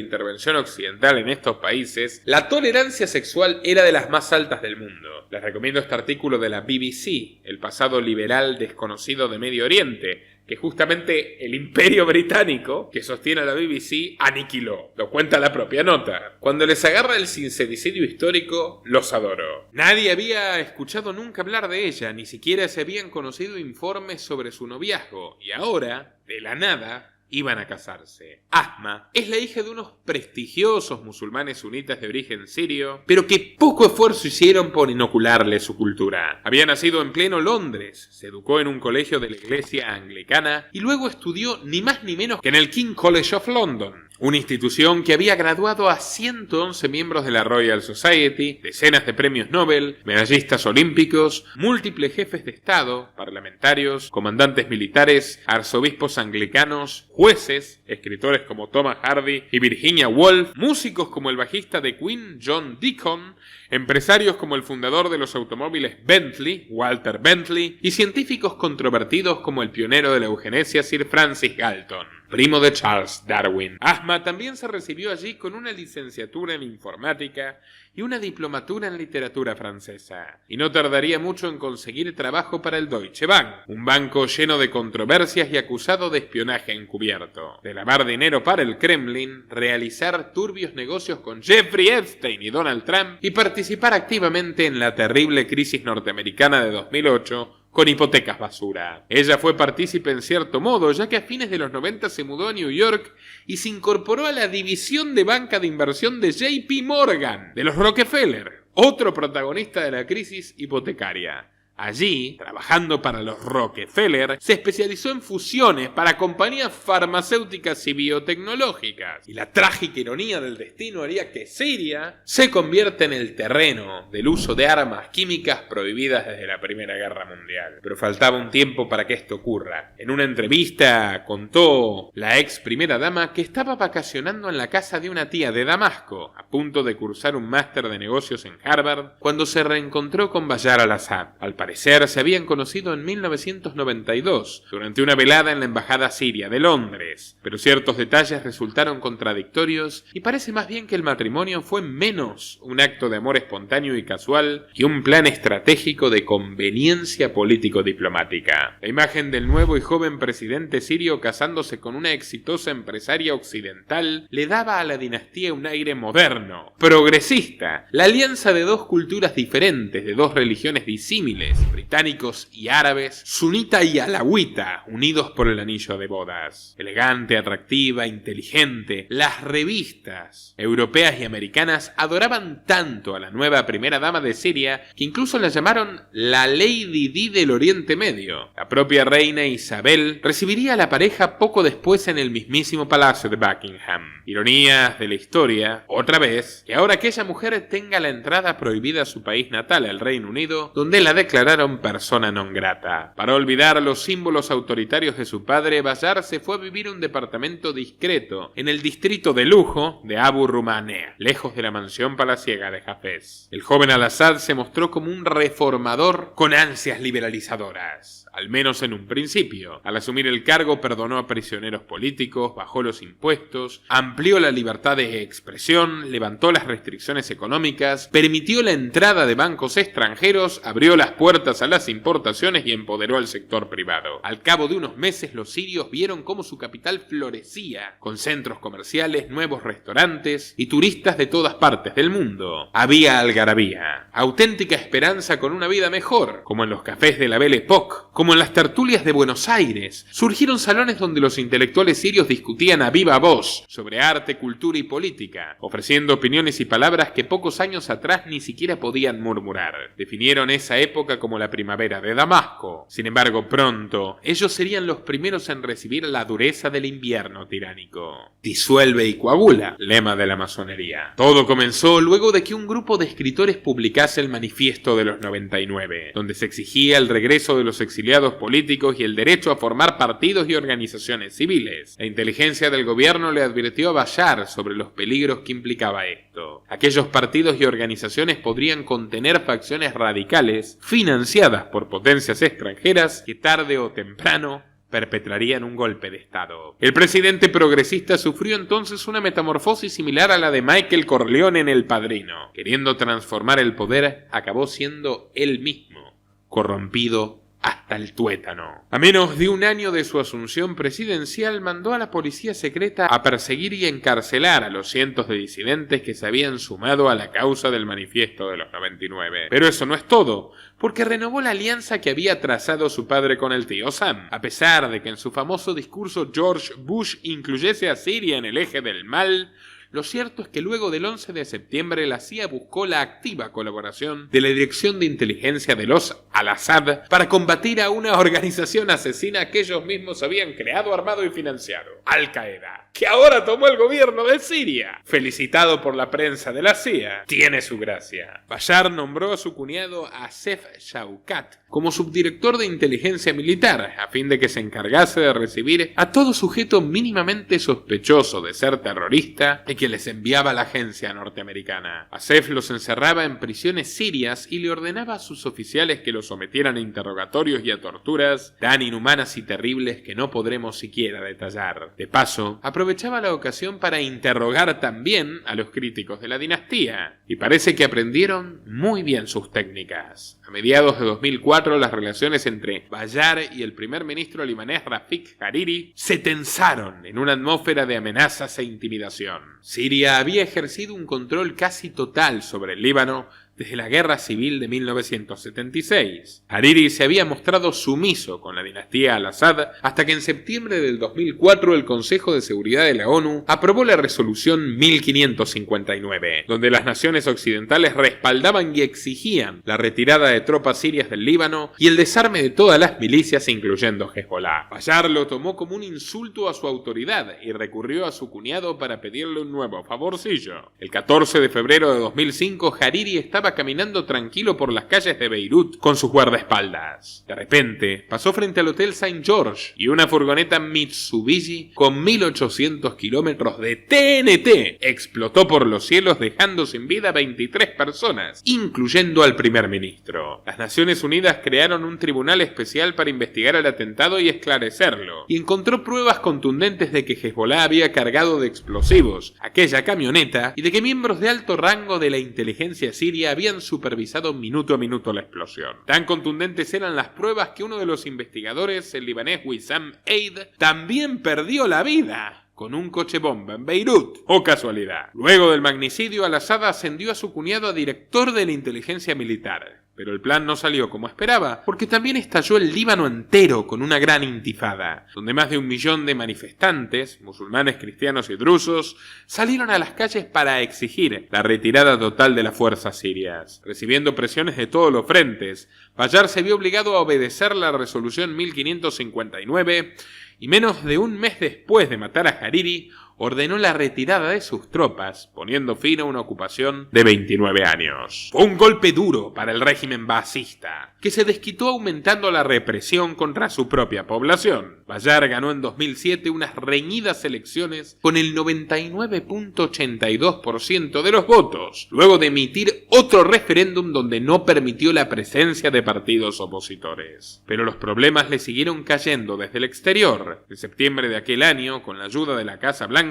intervención occidental en estos países, la tolerancia sexual era de las más altas del mundo. Les recomiendo este artículo de la BBC, el pasado liberal desconocido de Medio Oriente, que justamente el imperio británico que sostiene a la BBC aniquiló. Lo cuenta la propia nota. Cuando les agarra el sincericidio histórico, los adoro. Nadie había escuchado nunca hablar de ella, ni siquiera se habían conocido informes sobre su noviazgo. Y ahora, de la nada, iban a casarse. Ahma es la hija de unos prestigiosos musulmanes sunitas de origen sirio, pero que poco esfuerzo hicieron por inocularle su cultura. Había nacido en pleno Londres, se educó en un colegio de la iglesia anglicana y luego estudió ni más ni menos que en el King College of London. una institución que había graduado a 111 miembros de la Royal Society, decenas de premios Nobel, medallistas olímpicos, múltiples jefes de Estado, parlamentarios, comandantes militares, arzobispos anglicanos, jueces, escritores como Thomas Hardy y Virginia Woolf, músicos como el bajista de Queen, John Deacon, empresarios como el fundador de los automóviles Bentley, Walter Bentley, y científicos controvertidos como el pionero de la eugenesia Sir Francis Galton, primo de Charles Darwin. Ahmad también se recibió allí con una licenciatura en informática y una diplomatura en literatura francesa, y no tardaría mucho en conseguir trabajo para el Deutsche Bank, un banco lleno de controversias y acusado de espionaje encubierto, de lavar dinero para el Kremlin, realizar turbios negocios con Jeffrey Epstein y Donald Trump, y participar activamente en la terrible crisis norteamericana de 2008, con hipotecas basura. Ella fue partícipe en cierto modo, ya que a fines de los 90 se mudó a New York y se incorporó a la división de banca de inversión de JP Morgan, de los Rockefeller, otro protagonista de la crisis hipotecaria. Allí, trabajando para los Rockefeller, se especializó en fusiones para compañías farmacéuticas y biotecnológicas. Y la trágica ironía del destino haría que Siria se convierta en el terreno del uso de armas químicas prohibidas desde la Primera Guerra Mundial. Pero faltaba un tiempo para que esto ocurra. En una entrevista contó la ex primera dama que estaba vacacionando en la casa de una tía de Damasco, a punto de cursar un máster de negocios en Harvard, cuando se reencontró con Bashar al-Assad. Al parecer se habían conocido en 1992, durante una velada en la embajada siria de Londres, pero ciertos detalles resultaron contradictorios y parece más bien que el matrimonio fue menos un acto de amor espontáneo y casual que un plan estratégico de conveniencia político-diplomática. La imagen del nuevo y joven presidente sirio casándose con una exitosa empresaria occidental le daba a la dinastía un aire moderno, progresista, la alianza de dos culturas diferentes, de dos religiones disímiles, británicos y árabes, sunita y alawita, unidos por el anillo de bodas. Elegante, atractiva, inteligente, las revistas europeas y americanas adoraban tanto a la nueva primera dama de Siria que incluso la llamaron la Lady Di del Oriente Medio. La propia reina Isabel recibiría a la pareja poco después en el mismísimo palacio de Buckingham. Ironías de la historia, otra vez, que ahora aquella mujer tenga la entrada prohibida a su país natal, el Reino Unido, donde la declararon persona non grata. Para olvidar los símbolos autoritarios de su padre, Bashar se fue a vivir a un departamento discreto en el distrito de lujo de Abu Rumaneh, lejos de la mansión palaciega de Hafez. El joven al-Assad se mostró como un reformador con ansias liberalizadoras, al menos en un principio. Al asumir el cargo, perdonó a prisioneros políticos, bajó los impuestos, amplió la libertad de expresión, levantó las restricciones económicas, permitió la entrada de bancos extranjeros, abrió las puertas a las importaciones y empoderó al sector privado. Al cabo de unos meses, los sirios vieron cómo su capital florecía, con centros comerciales, nuevos restaurantes y turistas de todas partes del mundo. Había algarabía, auténtica esperanza con una vida mejor, como en los cafés de la Belle Époque, como en las tertulias de Buenos Aires. Surgieron salones donde los intelectuales sirios discutían a viva voz sobre arte, cultura y política, ofreciendo opiniones y palabras que pocos años atrás ni siquiera podían murmurar. Definieron esa época como la primavera de Damasco. Sin embargo, pronto, ellos serían los primeros en recibir la dureza del invierno tiránico. Disuelve y coagula, lema de la masonería. Todo comenzó luego de que un grupo de escritores publicase el Manifiesto de los 99, donde se exigía el regreso de los exiliados políticos y el derecho a formar partidos y organizaciones civiles. La inteligencia del gobierno le advirtió a Bashar sobre los peligros que implicaba esto. Aquellos partidos y organizaciones podrían contener facciones radicales, financiadas por potencias extranjeras, que tarde o temprano perpetrarían un golpe de Estado. El presidente progresista sufrió entonces una metamorfosis similar a la de Michael Corleone en El Padrino. Queriendo transformar el poder, acabó siendo él mismo corrompido hasta el tuétano. A menos de un año de su asunción presidencial, mandó a la policía secreta a perseguir y encarcelar a los cientos de disidentes que se habían sumado a la causa del Manifiesto de los 99. Pero eso no es todo, porque renovó la alianza que había trazado su padre con el tío Sam. A pesar de que en su famoso discurso George Bush incluyese a Siria en el eje del mal, Lo cierto es que luego del 11 de septiembre la CIA buscó la activa colaboración de la Dirección de Inteligencia de los Al-Assad para combatir a una organización asesina que ellos mismos habían creado, armado y financiado, Al-Qaeda, que ahora tomó el gobierno de Siria. Felicitado por la prensa de la CIA, tiene su gracia. Bashar nombró a su cuñado Asef Shaukat como subdirector de inteligencia militar, a fin de que se encargase de recibir a todo sujeto mínimamente sospechoso de ser terrorista y que les enviaba a la agencia norteamericana. Asef los encerraba en prisiones sirias y le ordenaba a sus oficiales que los sometieran a interrogatorios y a torturas tan inhumanas y terribles que no podremos siquiera detallar. De paso, aprovechaba la ocasión para interrogar también a los críticos de la dinastía, y parece que aprendieron muy bien sus técnicas. A mediados de 2004, las relaciones entre Bashar y el primer ministro libanés Rafik Hariri se tensaron en una atmósfera de amenazas e intimidación. Siria había ejercido un control casi total sobre el Líbano desde la Guerra Civil de 1976. Hariri se había mostrado sumiso con la dinastía Al-Assad hasta que en septiembre del 2004 el Consejo de Seguridad de la ONU aprobó la resolución 1559, donde las naciones occidentales respaldaban y exigían la retirada de tropas sirias del Líbano y el desarme de todas las milicias, incluyendo Hezbollah. Bashar lo tomó como un insulto a su autoridad y recurrió a su cuñado para pedirle un nuevo favorcillo. El 14 de febrero de 2005, Hariri estaba caminando tranquilo por las calles de Beirut con sus guardaespaldas. De repente, pasó frente al Hotel St. George y una furgoneta Mitsubishi con 1800 kilómetros de TNT explotó por los cielos, dejando sin vida a 23 personas, incluyendo al primer ministro. Las Naciones Unidas crearon un tribunal especial para investigar el atentado y esclarecerlo, y encontró pruebas contundentes de que Hezbollah había cargado de explosivos aquella camioneta y de que miembros de alto rango de la inteligencia siria habían supervisado minuto a minuto la explosión. Tan contundentes eran las pruebas que uno de los investigadores, el libanés Wissam Eid, también perdió la vida con un coche bomba en Beirut. ¡Oh casualidad! Luego del magnicidio, Al-Assad ascendió a su cuñado a director de la inteligencia militar. Pero el plan no salió como esperaba, porque también estalló el Líbano entero con una gran intifada, donde más de 1 millón de manifestantes, musulmanes, cristianos y drusos, salieron a las calles para exigir la retirada total de las fuerzas sirias. Recibiendo presiones de todos los frentes, Bashar se vio obligado a obedecer la resolución 1559 y menos de un mes después de matar a Hariri, ordenó la retirada de sus tropas, poniendo fin a una ocupación de 29 años. Fue un golpe duro para el régimen baasista, que se desquitó aumentando la represión contra su propia población. Bashar ganó en 2007 unas reñidas elecciones con el 99.82% de los votos, luego de emitir otro referéndum donde no permitió la presencia de partidos opositores. Pero los problemas le siguieron cayendo desde el exterior. En septiembre de aquel año, con la ayuda de la Casa Blanca,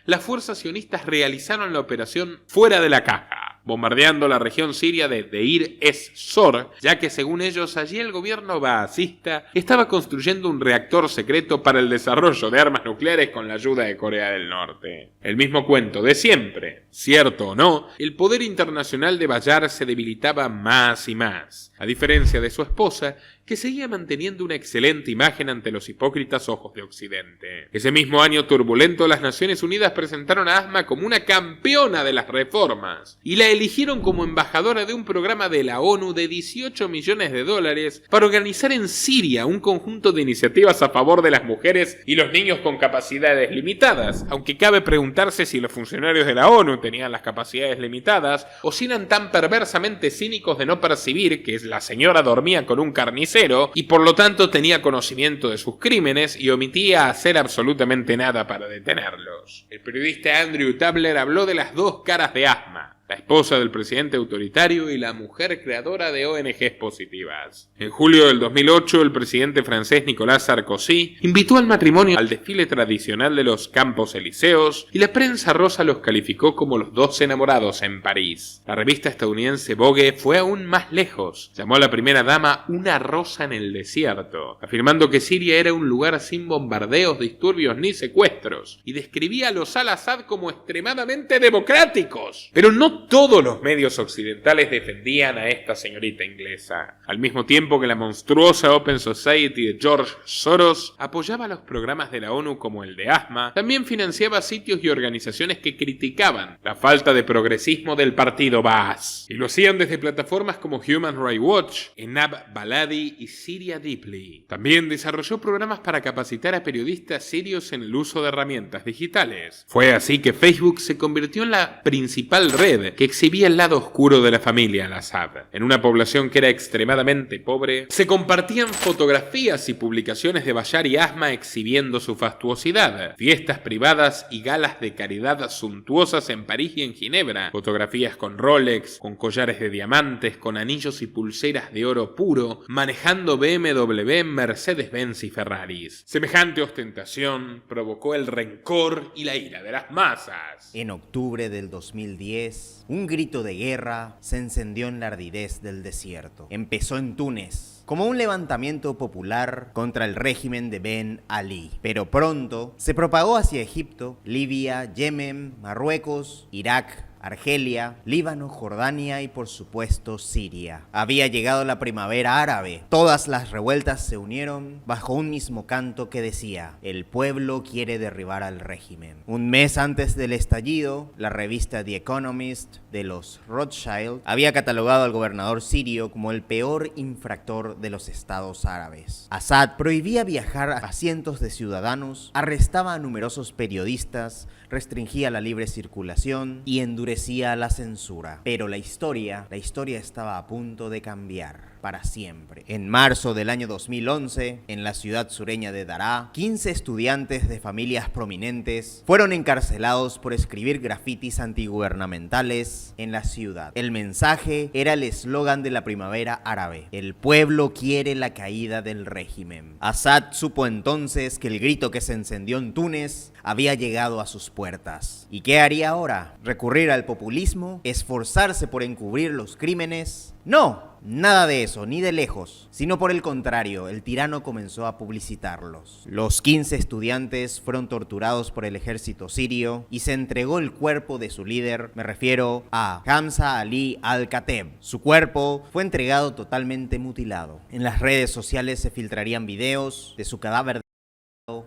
las fuerzas sionistas realizaron la operación Fuera de la Caja, bombardeando la región siria de Deir ez-Zor, ya que según ellos allí el gobierno baasista estaba construyendo un reactor secreto para el desarrollo de armas nucleares con la ayuda de Corea del Norte. El mismo cuento de siempre. Cierto o no, el poder internacional de Bashar se debilitaba más y más, a diferencia de su esposa, que seguía manteniendo una excelente imagen ante los hipócritas ojos de Occidente. Ese mismo año turbulento, las Naciones Unidas presentaron a Asma como una campeona de las reformas y la eligieron como embajadora de un programa de la ONU de $18 millones para organizar en Siria un conjunto de iniciativas a favor de las mujeres y los niños con capacidades limitadas, aunque cabe preguntarse si los funcionarios de la ONU tenían las capacidades limitadas o si eran tan perversamente cínicos de no percibir que la señora dormía con un carnicero y por lo tanto tenía conocimiento de sus crímenes y omitía hacer absolutamente nada para detenerlos. El periodista Andrew Tabler habló de las dos caras de Asma, la esposa del presidente autoritario y la mujer creadora de ONGs positivas. En julio del 2008, el presidente francés Nicolas Sarkozy invitó al matrimonio al desfile tradicional de los Campos Elíseos y la prensa rosa los calificó como los dos enamorados en París. La revista estadounidense Vogue fue aún más lejos. Llamó a la primera dama una rosa en el desierto, afirmando que Siria era un lugar sin bombardeos, disturbios ni secuestros, y describía a los Al-Assad como extremadamente democráticos. Pero no No todos los medios occidentales defendían a esta señorita inglesa, al mismo tiempo que la monstruosa Open Society de George Soros apoyaba los programas de la ONU como el de asma. También financiaba sitios y organizaciones que criticaban la falta de progresismo del partido Baas, y lo hacían desde plataformas como Human Rights Watch, Enab Baladi y Syria Deeply. También desarrolló programas para capacitar a periodistas sirios en el uso de herramientas digitales. Fue así que Facebook se convirtió en la principal red que exhibía el lado oscuro de la familia al-Assad. En una población que era extremadamente pobre, se compartían fotografías y publicaciones de Bashar y Asma exhibiendo su fastuosidad, fiestas privadas y galas de caridad suntuosas en París y en Ginebra, fotografías con Rolex, con collares de diamantes, con anillos y pulseras de oro puro, manejando BMW, Mercedes-Benz y Ferraris. Semejante ostentación provocó el rencor y la ira de las masas. En octubre del 2010, un grito de guerra se encendió en la aridez del desierto. Empezó en Túnez, como un levantamiento popular contra el régimen de Ben Ali. Pero pronto se propagó hacia Egipto, Libia, Yemen, Marruecos, Irak, Argelia, Líbano, Jordania y por supuesto Siria. Había llegado la primavera árabe. Todas las revueltas se unieron bajo un mismo canto que decía: el pueblo quiere derribar al régimen. Un mes antes del estallido, la revista The Economist de los Rothschild había catalogado al gobernador sirio como el peor infractor de los estados árabes. Assad prohibía viajar a cientos de ciudadanos, arrestaba a numerosos periodistas, restringía la libre circulación y endurecía la censura. Pero la historia estaba a punto de cambiar para siempre. En marzo del año 2011, en la ciudad sureña de Daraa, 15 estudiantes de familias prominentes fueron encarcelados por escribir grafitis antigubernamentales en la ciudad. El mensaje era el eslogan de la primavera árabe: el pueblo quiere la caída del régimen. Assad supo entonces que el grito que se encendió en Túnez había llegado a sus puertas. ¿Y qué haría ahora? ¿Recurrir al populismo? ¿Esforzarse por encubrir los crímenes? No, nada de eso, ni de lejos, sino por el contrario, el tirano comenzó a publicitarlos. Los 15 estudiantes fueron torturados por el ejército sirio y se entregó el cuerpo de su líder, me refiero a Hamza Ali al-Kateb. Su cuerpo fue entregado totalmente mutilado. En las redes sociales se filtrarían videos de su cadáver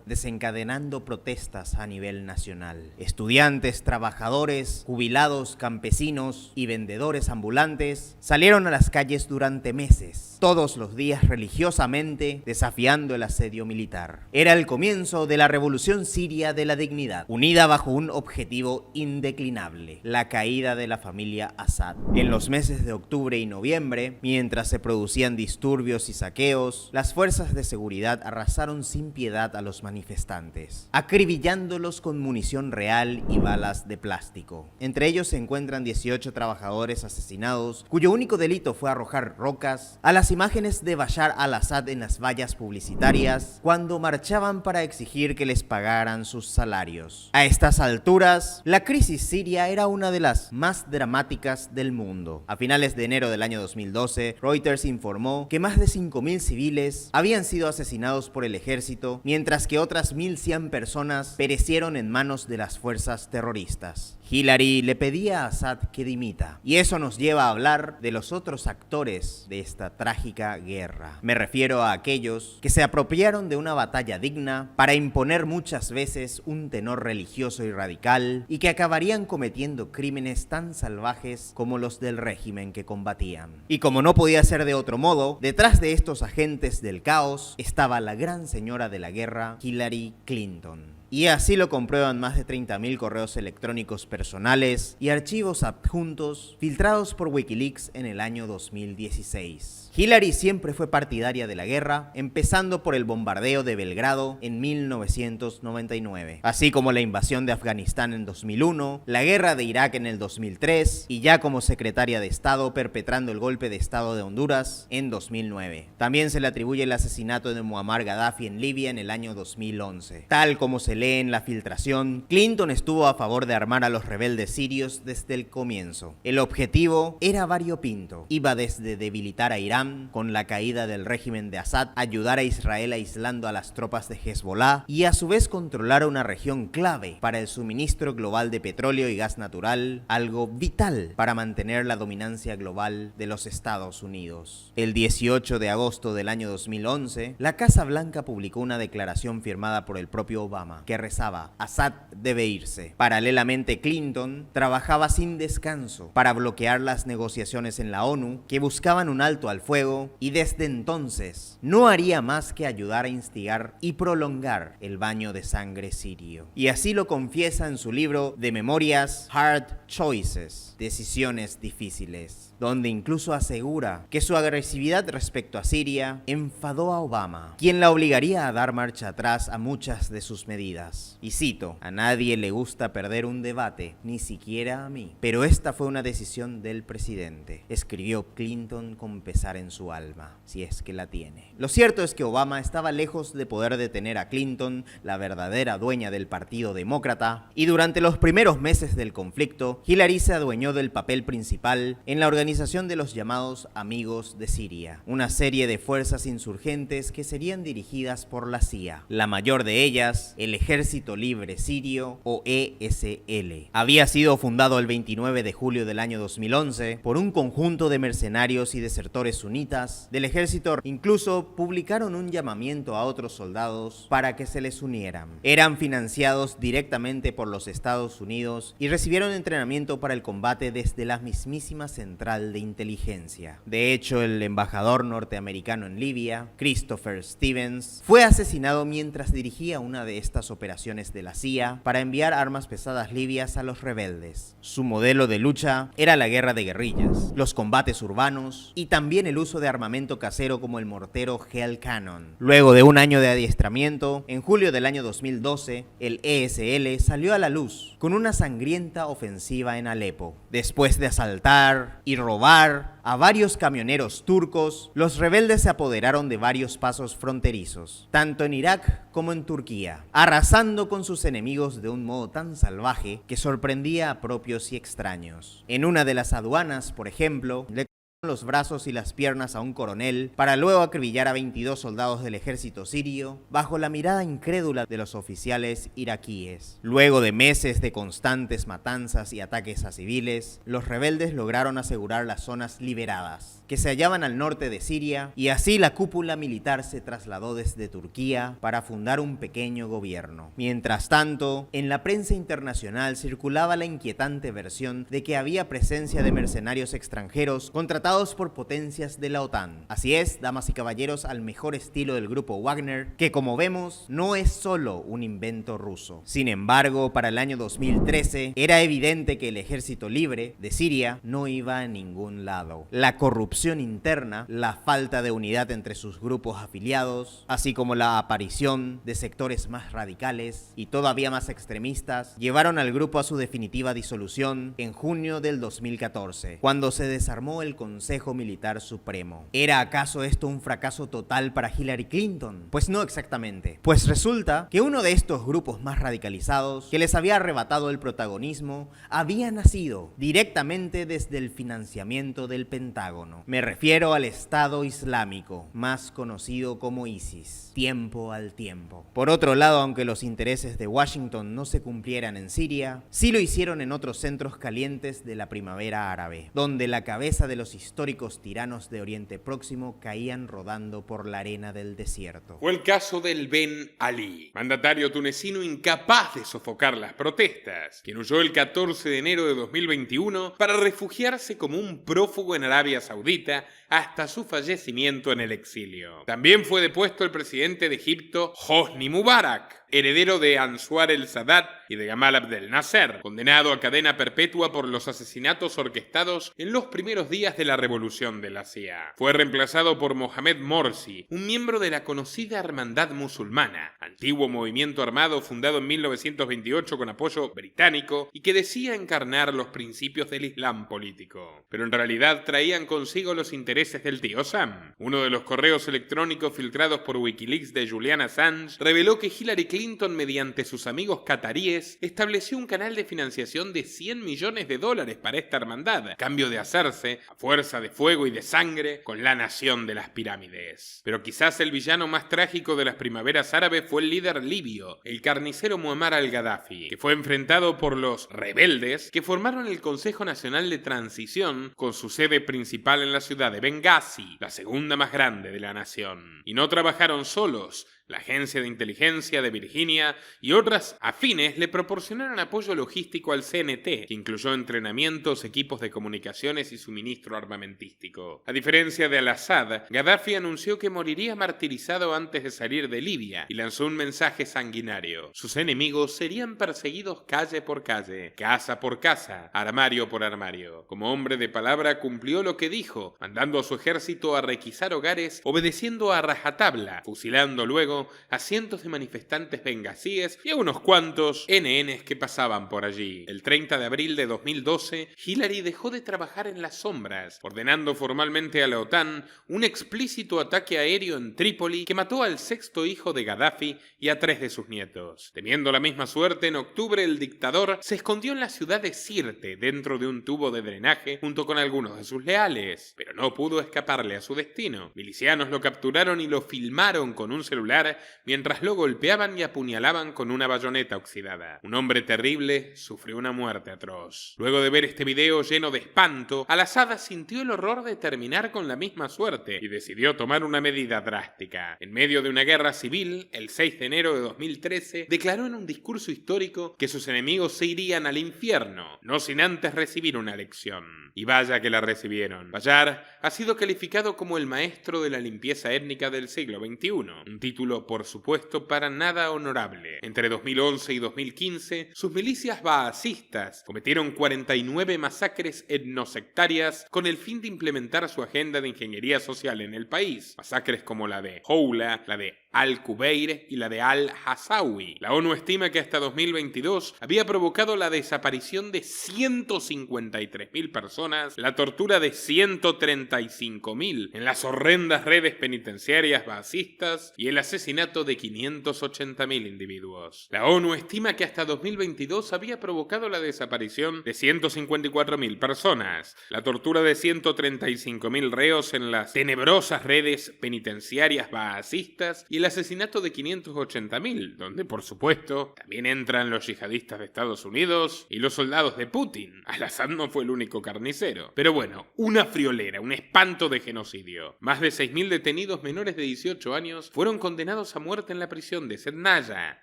desencadenando protestas a nivel nacional. Estudiantes, trabajadores, jubilados, campesinos y vendedores ambulantes salieron a las calles durante meses, todos los días religiosamente desafiando el asedio militar. Era el comienzo de la revolución siria de la dignidad, unida bajo un objetivo indeclinable: la caída de la familia Assad. En los meses de octubre y noviembre, mientras se producían disturbios y saqueos, las fuerzas de seguridad arrasaron sin piedad a los manifestantes, acribillándolos con munición real y balas de plástico. Entre ellos se encuentran 18 trabajadores asesinados, cuyo único delito fue arrojar rocas a las imágenes de Bashar al-Assad en las vallas publicitarias cuando marchaban para exigir que les pagaran sus salarios. A estas alturas, la crisis siria era una de las más dramáticas del mundo. A finales de enero del año 2012, Reuters informó que más de 5.000 civiles habían sido asesinados por el ejército, mientras que otras 1.100 personas perecieron en manos de las fuerzas terroristas. Hillary le pedía a Assad que dimita, y eso nos lleva a hablar de los otros actores de esta trágica guerra. Me refiero a aquellos que se apropiaron de una batalla digna para imponer muchas veces un tenor religioso y radical, y que acabarían cometiendo crímenes tan salvajes como los del régimen que combatían. Y como no podía ser de otro modo, detrás de estos agentes del caos estaba la gran señora de la guerra, Hillary Clinton. Y así lo comprueban más de 30.000 correos electrónicos personales y archivos adjuntos filtrados por Wikileaks en el año 2016. Hillary siempre fue partidaria de la guerra, empezando por el bombardeo de Belgrado en 1999, así como la invasión de Afganistán en 2001, la guerra de Irak en el 2003 y ya como secretaria de Estado perpetrando el golpe de Estado de Honduras en 2009. También se le atribuye el asesinato de Muammar Gaddafi en Libia en el año 2011, tal como se leen la filtración, Clinton estuvo a favor de armar a los rebeldes sirios desde el comienzo. El objetivo era variopinto. Iba desde debilitar a Irán con la caída del régimen de Assad, ayudar a Israel aislando a las tropas de Hezbollah y a su vez controlar una región clave para el suministro global de petróleo y gas natural, algo vital para mantener la dominancia global de los Estados Unidos. El 18 de agosto del año 2011, la Casa Blanca publicó una declaración firmada por el propio Obama que rezaba: Assad debe irse. Paralelamente, Clinton trabajaba sin descanso para bloquear las negociaciones en la ONU que buscaban un alto al fuego, y desde entonces no haría más que ayudar a instigar y prolongar el baño de sangre sirio. Y así lo confiesa en su libro de memorias Hard Choices, Decisiones Difíciles, donde incluso asegura que su agresividad respecto a Siria enfadó a Obama, quien la obligaría a dar marcha atrás a muchas de sus medidas. Y cito: a nadie le gusta perder un debate, ni siquiera a mí, pero esta fue una decisión del presidente, escribió Clinton con pesar en su alma, si es que la tiene. Lo cierto es que Obama estaba lejos de poder detener a Clinton, la verdadera dueña del Partido Demócrata, y durante los primeros meses del conflicto, Hillary se adueñó del papel principal en la organización de los llamados Amigos de Siria, una serie de fuerzas insurgentes que serían dirigidas por la CIA, la mayor de ellas, el Ejército Libre Sirio, o ESL. Había sido fundado el 29 de julio del año 2011 por un conjunto de mercenarios y desertores sunitas del ejército. Incluso publicaron un llamamiento a otros soldados para que se les unieran. Eran financiados directamente por los Estados Unidos y recibieron entrenamiento para el combate desde la mismísima central de inteligencia. De hecho, el embajador norteamericano en Libia, Christopher Stevens, fue asesinado mientras dirigía una de estas operaciones de la CIA para enviar armas pesadas libias a los rebeldes. Su modelo de lucha era la guerra de guerrillas, los combates urbanos y también el uso de armamento casero como el mortero Hell Cannon. Luego de un año de adiestramiento, en julio del año 2012, el ESL salió a la luz con una sangrienta ofensiva en Alepo. Después de asaltar y robar a varios camioneros turcos, los rebeldes se apoderaron de varios pasos fronterizos, tanto en Irak como en Turquía, arrasando con sus enemigos de un modo tan salvaje que sorprendía a propios y extraños. En una de las aduanas, por ejemplo, le los brazos y las piernas a un coronel para luego acribillar a 22 soldados del ejército sirio bajo la mirada incrédula de los oficiales iraquíes. Luego de meses de constantes matanzas y ataques a civiles, los rebeldes lograron asegurar las zonas liberadas, que se hallaban al norte de Siria, y así la cúpula militar se trasladó desde Turquía para fundar un pequeño gobierno. Mientras tanto, en la prensa internacional circulaba la inquietante versión de que había presencia de mercenarios extranjeros contratados por potencias de la OTAN. Así es, damas y caballeros, al mejor estilo del grupo Wagner, que como vemos no es solo un invento ruso. Sin embargo, para el año 2013 era evidente que el ejército libre de Siria no iba a ningún lado. La corrupción interna, la falta de unidad entre sus grupos afiliados, así como la aparición de sectores más radicales y todavía más extremistas, llevaron al grupo a su definitiva disolución en junio del 2014, cuando se desarmó el Consejo Militar Supremo. ¿Era acaso esto un fracaso total para Hillary Clinton? Pues no exactamente. Pues resulta que uno de estos grupos más radicalizados, que les había arrebatado el protagonismo, había nacido directamente desde el financiamiento del Pentágono. Me refiero al Estado Islámico, más conocido como ISIS. Tiempo al tiempo. Por otro lado, aunque los intereses de Washington no se cumplieran en Siria, sí lo hicieron en otros centros calientes de la primavera árabe, donde la cabeza de los históricos tiranos de Oriente Próximo caían rodando por la arena del desierto. Fue el caso del Ben Ali, mandatario tunecino incapaz de sofocar las protestas, quien huyó el 14 de enero de 2021 para refugiarse como un prófugo en Arabia Saudita hasta su fallecimiento en el exilio. También fue depuesto el presidente de Egipto, Hosni Mubarak, heredero de Anwar el-Sadat y de Gamal Abdel Nasser, condenado a cadena perpetua por los asesinatos orquestados en los primeros días de la revolución de la CIA. Fue reemplazado por Mohamed Morsi, un miembro de la conocida Hermandad Musulmana, antiguo movimiento armado fundado en 1928 con apoyo británico y que decía encarnar los principios del Islam político. Pero en realidad traían consigo los intereses del tío Sam. Uno de los correos electrónicos filtrados por Wikileaks de Julian Assange reveló que Hillary Clinton Clinton, mediante sus amigos cataríes, estableció un canal de financiación de $100 millones para esta hermandad, a cambio de hacerse, a fuerza de fuego y de sangre, con la nación de las pirámides. Pero quizás el villano más trágico de las primaveras árabes fue el líder libio, el carnicero Muammar al-Gaddafi, que fue enfrentado por los rebeldes que formaron el Consejo Nacional de Transición, con su sede principal en la ciudad de Benghazi, la segunda más grande de la nación. Y no trabajaron solos. La agencia de inteligencia de Virginia y otras afines le proporcionaron apoyo logístico al CNT, que incluyó entrenamientos, equipos de comunicaciones y suministro armamentístico. A diferencia de al-Assad, Gaddafi anunció que moriría martirizado antes de salir de Libia y lanzó un mensaje sanguinario. Sus enemigos serían perseguidos calle por calle, casa por casa, armario por armario. Como hombre de palabra cumplió lo que dijo, mandando a su ejército a requisar hogares, obedeciendo a rajatabla, fusilando luego a cientos de manifestantes bengacíes y a unos cuantos NNs que pasaban por allí. El 30 de abril de 2012, Hillary dejó de trabajar en las sombras, ordenando formalmente a la OTAN un explícito ataque aéreo en Trípoli que mató al sexto hijo de Gaddafi y a 3 de sus nietos. Temiendo la misma suerte, en octubre el dictador se escondió en la ciudad de Sirte, dentro de un tubo de drenaje, junto con algunos de sus leales, pero no pudo escaparle a su destino. Milicianos lo capturaron y lo filmaron con un celular mientras lo golpeaban y apuñalaban con una bayoneta oxidada. Un hombre terrible sufrió una muerte atroz. Luego de ver este video lleno de espanto, al-Assad sintió el horror de terminar con la misma suerte y decidió tomar una medida drástica. En medio de una guerra civil, el 6 de enero de 2013, declaró en un discurso histórico que sus enemigos se irían al infierno, no sin antes recibir una lección. Y vaya que la recibieron. Bashar ha sido calificado como el maestro de la limpieza étnica del siglo XXI, un título por supuesto para nada honorable. Entre 2011 y 2015, sus milicias baasistas cometieron 49 masacres etnosectarias con el fin de implementar su agenda de ingeniería social en el país. Masacres como la de Houla, la de Al-Kubeir y la de Al-Hasawi. La ONU estima que hasta 2022 había provocado la desaparición de 153.000 personas, la tortura de 135.000 en las horrendas redes penitenciarias baasistas y el asesinato de 580.000 individuos. La ONU estima que hasta 2022 había provocado la desaparición de 154.000 personas, la tortura de 135.000 reos en las tenebrosas redes penitenciarias baasistas y el asesinato de 580.000, donde por supuesto también entran los yihadistas de Estados Unidos y los soldados de Putin. Al-Assad no fue el único carnicero. Pero bueno, una friolera, un espanto de genocidio. Más de 6.000 detenidos menores de 18 años fueron condenados a muerte en la prisión de Sednaya.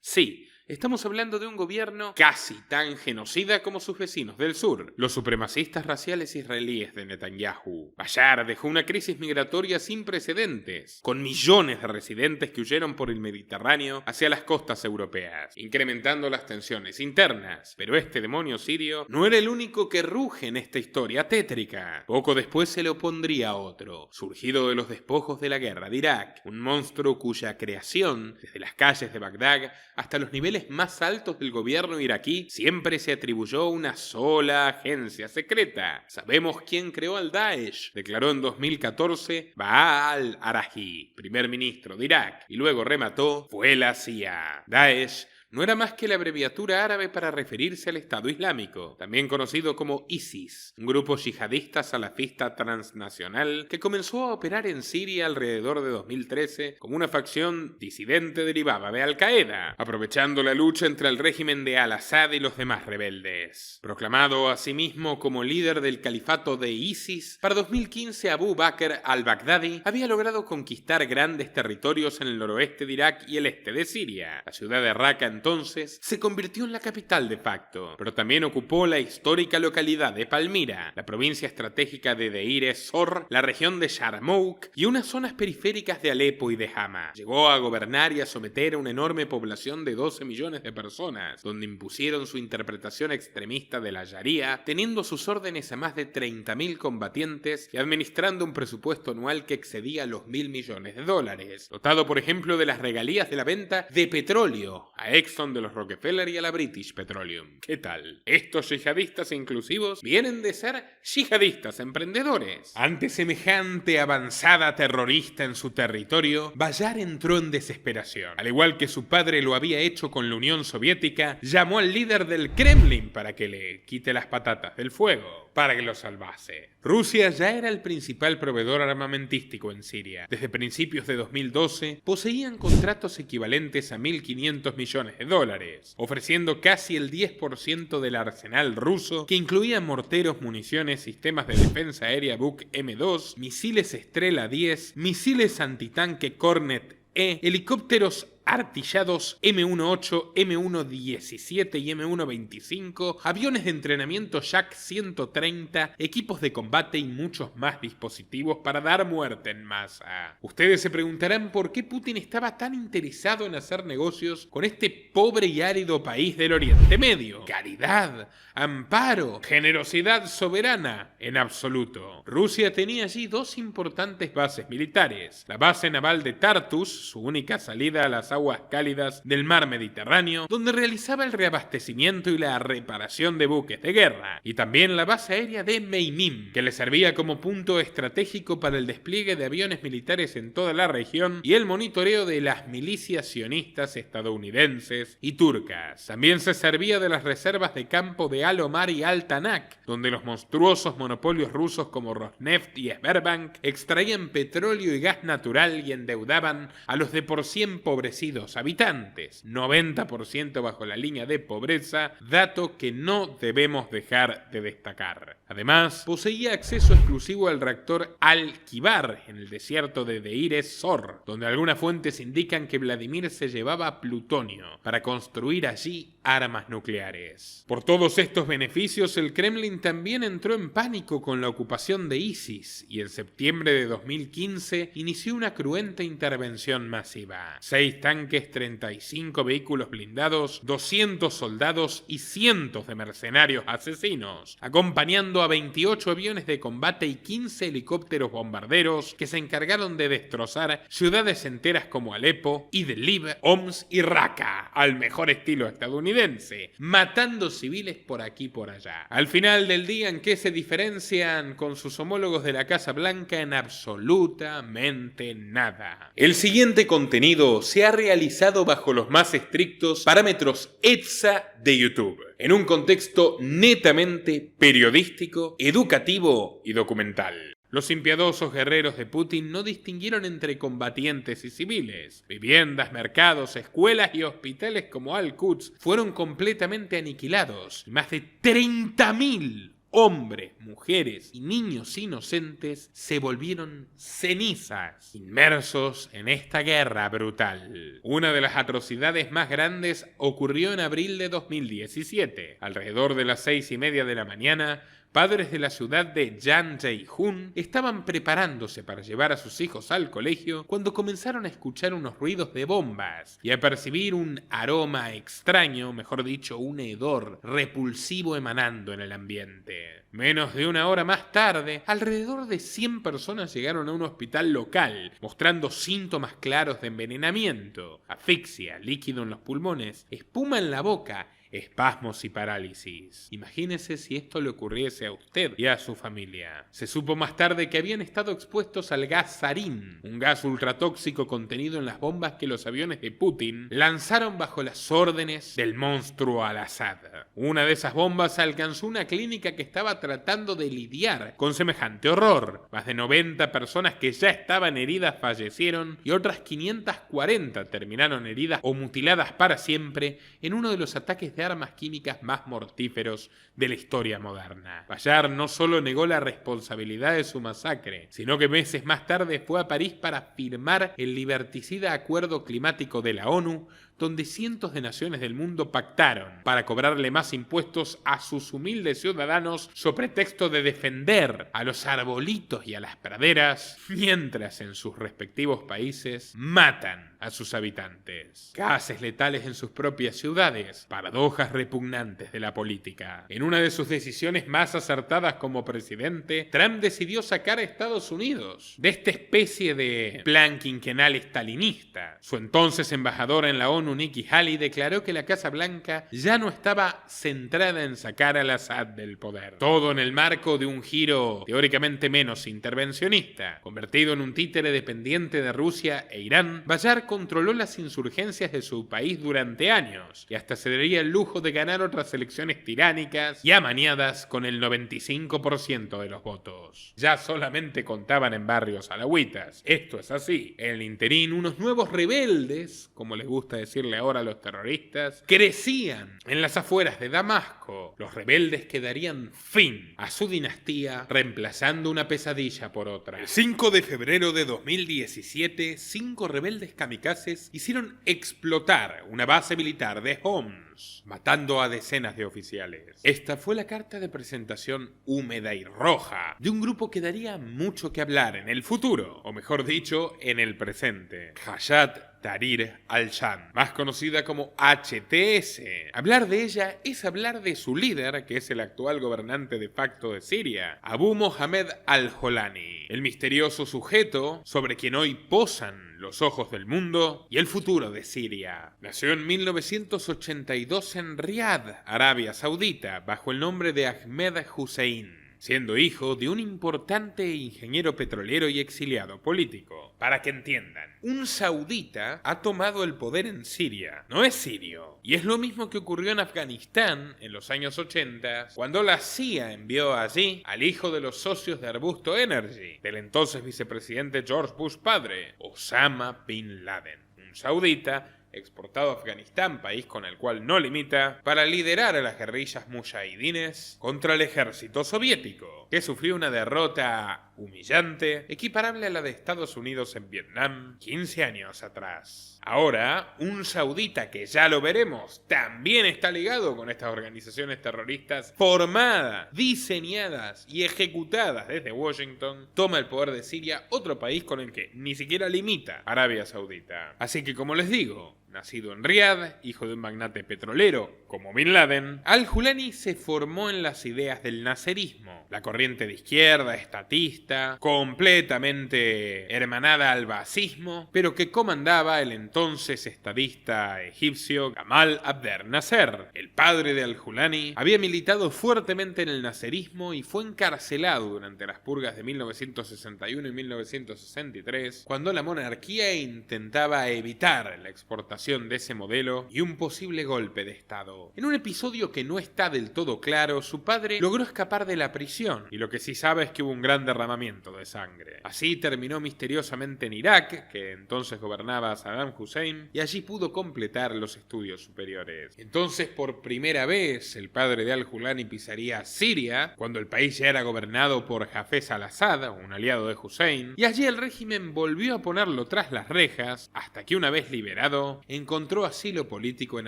Sí, estamos hablando de un gobierno casi tan genocida como sus vecinos del sur, los supremacistas raciales israelíes de Netanyahu. Bashar dejó una crisis migratoria sin precedentes, con millones de residentes que huyeron por el Mediterráneo hacia las costas europeas, incrementando las tensiones internas. Pero este demonio sirio no era el único que ruge en esta historia tétrica. Poco después se le opondría otro, surgido de los despojos de la guerra de Irak, un monstruo cuya creación, desde las calles de Bagdad hasta los niveles más altos del gobierno iraquí, siempre se atribuyó una sola agencia secreta. Sabemos quién creó al Daesh, declaró en 2014 Ba'a al-Araji, primer ministro de Irak, y luego remató, fue la CIA. Daesh no era más que la abreviatura árabe para referirse al Estado Islámico, también conocido como ISIS, un grupo yihadista salafista transnacional que comenzó a operar en Siria alrededor de 2013 como una facción disidente derivada de Al-Qaeda, aprovechando la lucha entre el régimen de Al-Assad y los demás rebeldes. Proclamado a sí mismo como líder del califato de ISIS, para 2015 Abu Bakr al-Baghdadi había logrado conquistar grandes territorios en el noroeste de Irak y el este de Siria. La ciudad de Raqqa entonces se convirtió en la capital de facto, pero también ocupó la histórica localidad de Palmira, la provincia estratégica de Deir ez-Zor, la región de Yarmouk y unas zonas periféricas de Alepo y de Hama. Llegó a gobernar y a someter a una enorme población de 12 millones de personas, donde impusieron su interpretación extremista de la Sharia, teniendo a sus órdenes a más de 30.000 combatientes y administrando un presupuesto anual que excedía los $1.000 millones, dotado por ejemplo de las regalías de la venta de petróleo a Exxon de los Rockefeller y a la British Petroleum. ¿Qué tal? Estos yihadistas inclusivos vienen de ser yihadistas emprendedores. Ante semejante avanzada terrorista en su territorio, Bayar entró en desesperación. Al igual que su padre lo había hecho con la Unión Soviética, llamó al líder del Kremlin para que le quite las patatas del fuego, para que lo salvase. Rusia ya era el principal proveedor armamentístico en Siria. Desde principios de 2012, poseían contratos equivalentes a 1.500 millones de dólares, ofreciendo casi el 10% del arsenal ruso, que incluía morteros, municiones, sistemas de defensa aérea Buk M2, misiles Estrela 10, misiles antitanque Kornet E, helicópteros artillados M18, M117 y M125, aviones de entrenamiento Yak 130, equipos de combate y muchos más dispositivos para dar muerte en masa. Ustedes se preguntarán por qué Putin estaba tan interesado en hacer negocios con este pobre y árido país del Oriente Medio. Caridad, amparo, generosidad soberana, en absoluto. Rusia tenía allí dos importantes bases militares: la base naval de Tartus, su única salida a las aguas cálidas del mar Mediterráneo, donde realizaba el reabastecimiento y la reparación de buques de guerra, y también la base aérea de Meimim, que le servía como punto estratégico para el despliegue de aviones militares en toda la región y el monitoreo de las milicias sionistas estadounidenses y turcas. También se servía de las reservas de campo de Al-Omar y Al-Tanak, donde los monstruosos monopolios rusos como Rosneft y Sberbank extraían petróleo y gas natural y endeudaban a los de por sí empobrecidos habitantes, 90% bajo la línea de pobreza, dato que no debemos dejar de destacar. Además, poseía acceso exclusivo al reactor Al-Kibar en el desierto de Deir ez-Zor, donde algunas fuentes indican que Vladimir se llevaba plutonio para construir allí armas nucleares. Por todos estos beneficios, el Kremlin también entró en pánico con la ocupación de ISIS y en septiembre de 2015 inició una cruenta intervención masiva. 6 tanques, 35 vehículos blindados, 200 soldados y cientos de mercenarios asesinos, acompañando a 28 aviones de combate y 15 helicópteros bombarderos que se encargaron de destrozar ciudades enteras como Alepo, Idlib, Homs y Raqqa, al mejor estilo estadounidense, matando civiles por aquí y por allá. Al final del día, ¿en qué se diferencian con sus homólogos de la Casa Blanca? En absolutamente nada. El siguiente contenido se ha realizado bajo los más estrictos parámetros ETSA de YouTube, en un contexto netamente periodístico, educativo y documental. Los impiedosos guerreros de Putin no distinguieron entre combatientes y civiles. Viviendas, mercados, escuelas y hospitales como Al-Quds fueron completamente aniquilados. Más de 30.000 hombres, mujeres y niños inocentes se volvieron cenizas, inmersos en esta guerra brutal. Una de las atrocidades más grandes ocurrió en abril de 2017. Alrededor de las 6:30 de la mañana, padres de la ciudad de Janjae-hun estaban preparándose para llevar a sus hijos al colegio cuando comenzaron a escuchar unos ruidos de bombas y a percibir un aroma extraño, mejor dicho, un hedor repulsivo emanando en el ambiente. Menos de una hora más tarde, alrededor de 100 personas llegaron a un hospital local, mostrando síntomas claros de envenenamiento: asfixia, líquido en los pulmones, espuma en la boca, espasmos y parálisis. Imagínese si esto le ocurriese a usted y a su familia. Se supo más tarde que habían estado expuestos al gas sarín, un gas ultratóxico contenido en las bombas que los aviones de Putin lanzaron bajo las órdenes del monstruo Al-Assad. Una de esas bombas alcanzó una clínica que estaba tratando de lidiar con semejante horror. Más de 90 personas que ya estaban heridas fallecieron y otras 540 terminaron heridas o mutiladas para siempre en uno de los ataques de armas químicas más mortíferos de la historia moderna. Bayar no solo negó la responsabilidad de su masacre, sino que meses más tarde fue a París para firmar el liberticida Acuerdo Climático de la ONU, donde cientos de naciones del mundo pactaron para cobrarle más impuestos a sus humildes ciudadanos sobre pretexto de defender a los arbolitos y a las praderas, mientras en sus respectivos países matan a sus habitantes. Gases letales en sus propias ciudades, paradojas repugnantes de la política. En una de sus decisiones más acertadas como presidente, Trump decidió sacar a Estados Unidos de esta especie de plan quinquenal estalinista. Su entonces embajador en la ONU, ONU Nikki Haley declaró que la Casa Blanca ya no estaba centrada en sacar al Assad del poder. Todo en el marco de un giro teóricamente menos intervencionista. Convertido en un títere dependiente de Rusia e Irán, Bayar controló las insurgencias de su país durante años y hasta se daría el lujo de ganar otras elecciones tiránicas y amañadas con el 95% de los votos. Ya solamente contaban en barrios alawítas. Esto es así. En el interín, unos nuevos rebeldes, como les gusta decirle ahora a los terroristas, crecían en las afueras de Damasco. Los rebeldes que darían fin a su dinastía, reemplazando una pesadilla por otra. El 5 de febrero de 2017, 5 rebeldes kamikazes hicieron explotar una base militar de Homs, matando a decenas de oficiales. Esta fue la carta de presentación húmeda y roja de un grupo que daría mucho que hablar en el futuro, o mejor dicho, en el presente. Hayat Tahrir al-Sham, más conocida como HTS. Hablar de ella es hablar de su líder, que es el actual gobernante de facto de Siria, Abu Mohammed al-Jolani, el misterioso sujeto sobre quien hoy posan los ojos del mundo y el futuro de Siria. Nació en 1982 en Riad, Arabia Saudita, bajo el nombre de Ahmed Hussein, siendo hijo de un importante ingeniero petrolero y exiliado político. Para que entiendan, un saudita ha tomado el poder en Siria, no es sirio. Y es lo mismo que ocurrió en Afganistán en los años 80, cuando la CIA envió allí al hijo de los socios de Arbusto Energy, del entonces vicepresidente George Bush padre, Osama Bin Laden, un saudita exportado a Afganistán, país con el cual no limita, para liderar a las guerrillas mujahidines contra el ejército soviético, que sufrió una derrota humillante, equiparable a la de Estados Unidos en Vietnam 15 años atrás. Ahora, un saudita que ya lo veremos, también está ligado con estas organizaciones terroristas formadas, diseñadas y ejecutadas desde Washington, toma el poder de Siria, otro país con el que ni siquiera limita Arabia Saudita. Así que, como les digo, nacido en Riad, hijo de un magnate petrolero como Bin Laden, al-Jolani se formó en las ideas del naserismo, la corriente de izquierda, estatista, completamente hermanada al baasismo, pero que comandaba el entonces estadista egipcio Gamal Abdel Nasser. El padre de al-Jolani había militado fuertemente en el naserismo y fue encarcelado durante las purgas de 1961 y 1963, cuando la monarquía intentaba evitar la exportación de ese modelo y un posible golpe de estado. En un episodio que no está del todo claro, su padre logró escapar de la prisión, y lo que sí sabe es que hubo un gran derramamiento de sangre. Así terminó misteriosamente en Irak, que entonces gobernaba Saddam Hussein, y allí pudo completar los estudios superiores. Entonces, por primera vez, el padre de al-Jolani pisaría Siria, cuando el país ya era gobernado por Hafez al-Assad, un aliado de Hussein, y allí el régimen volvió a ponerlo tras las rejas, hasta que una vez liberado, encontró asilo político en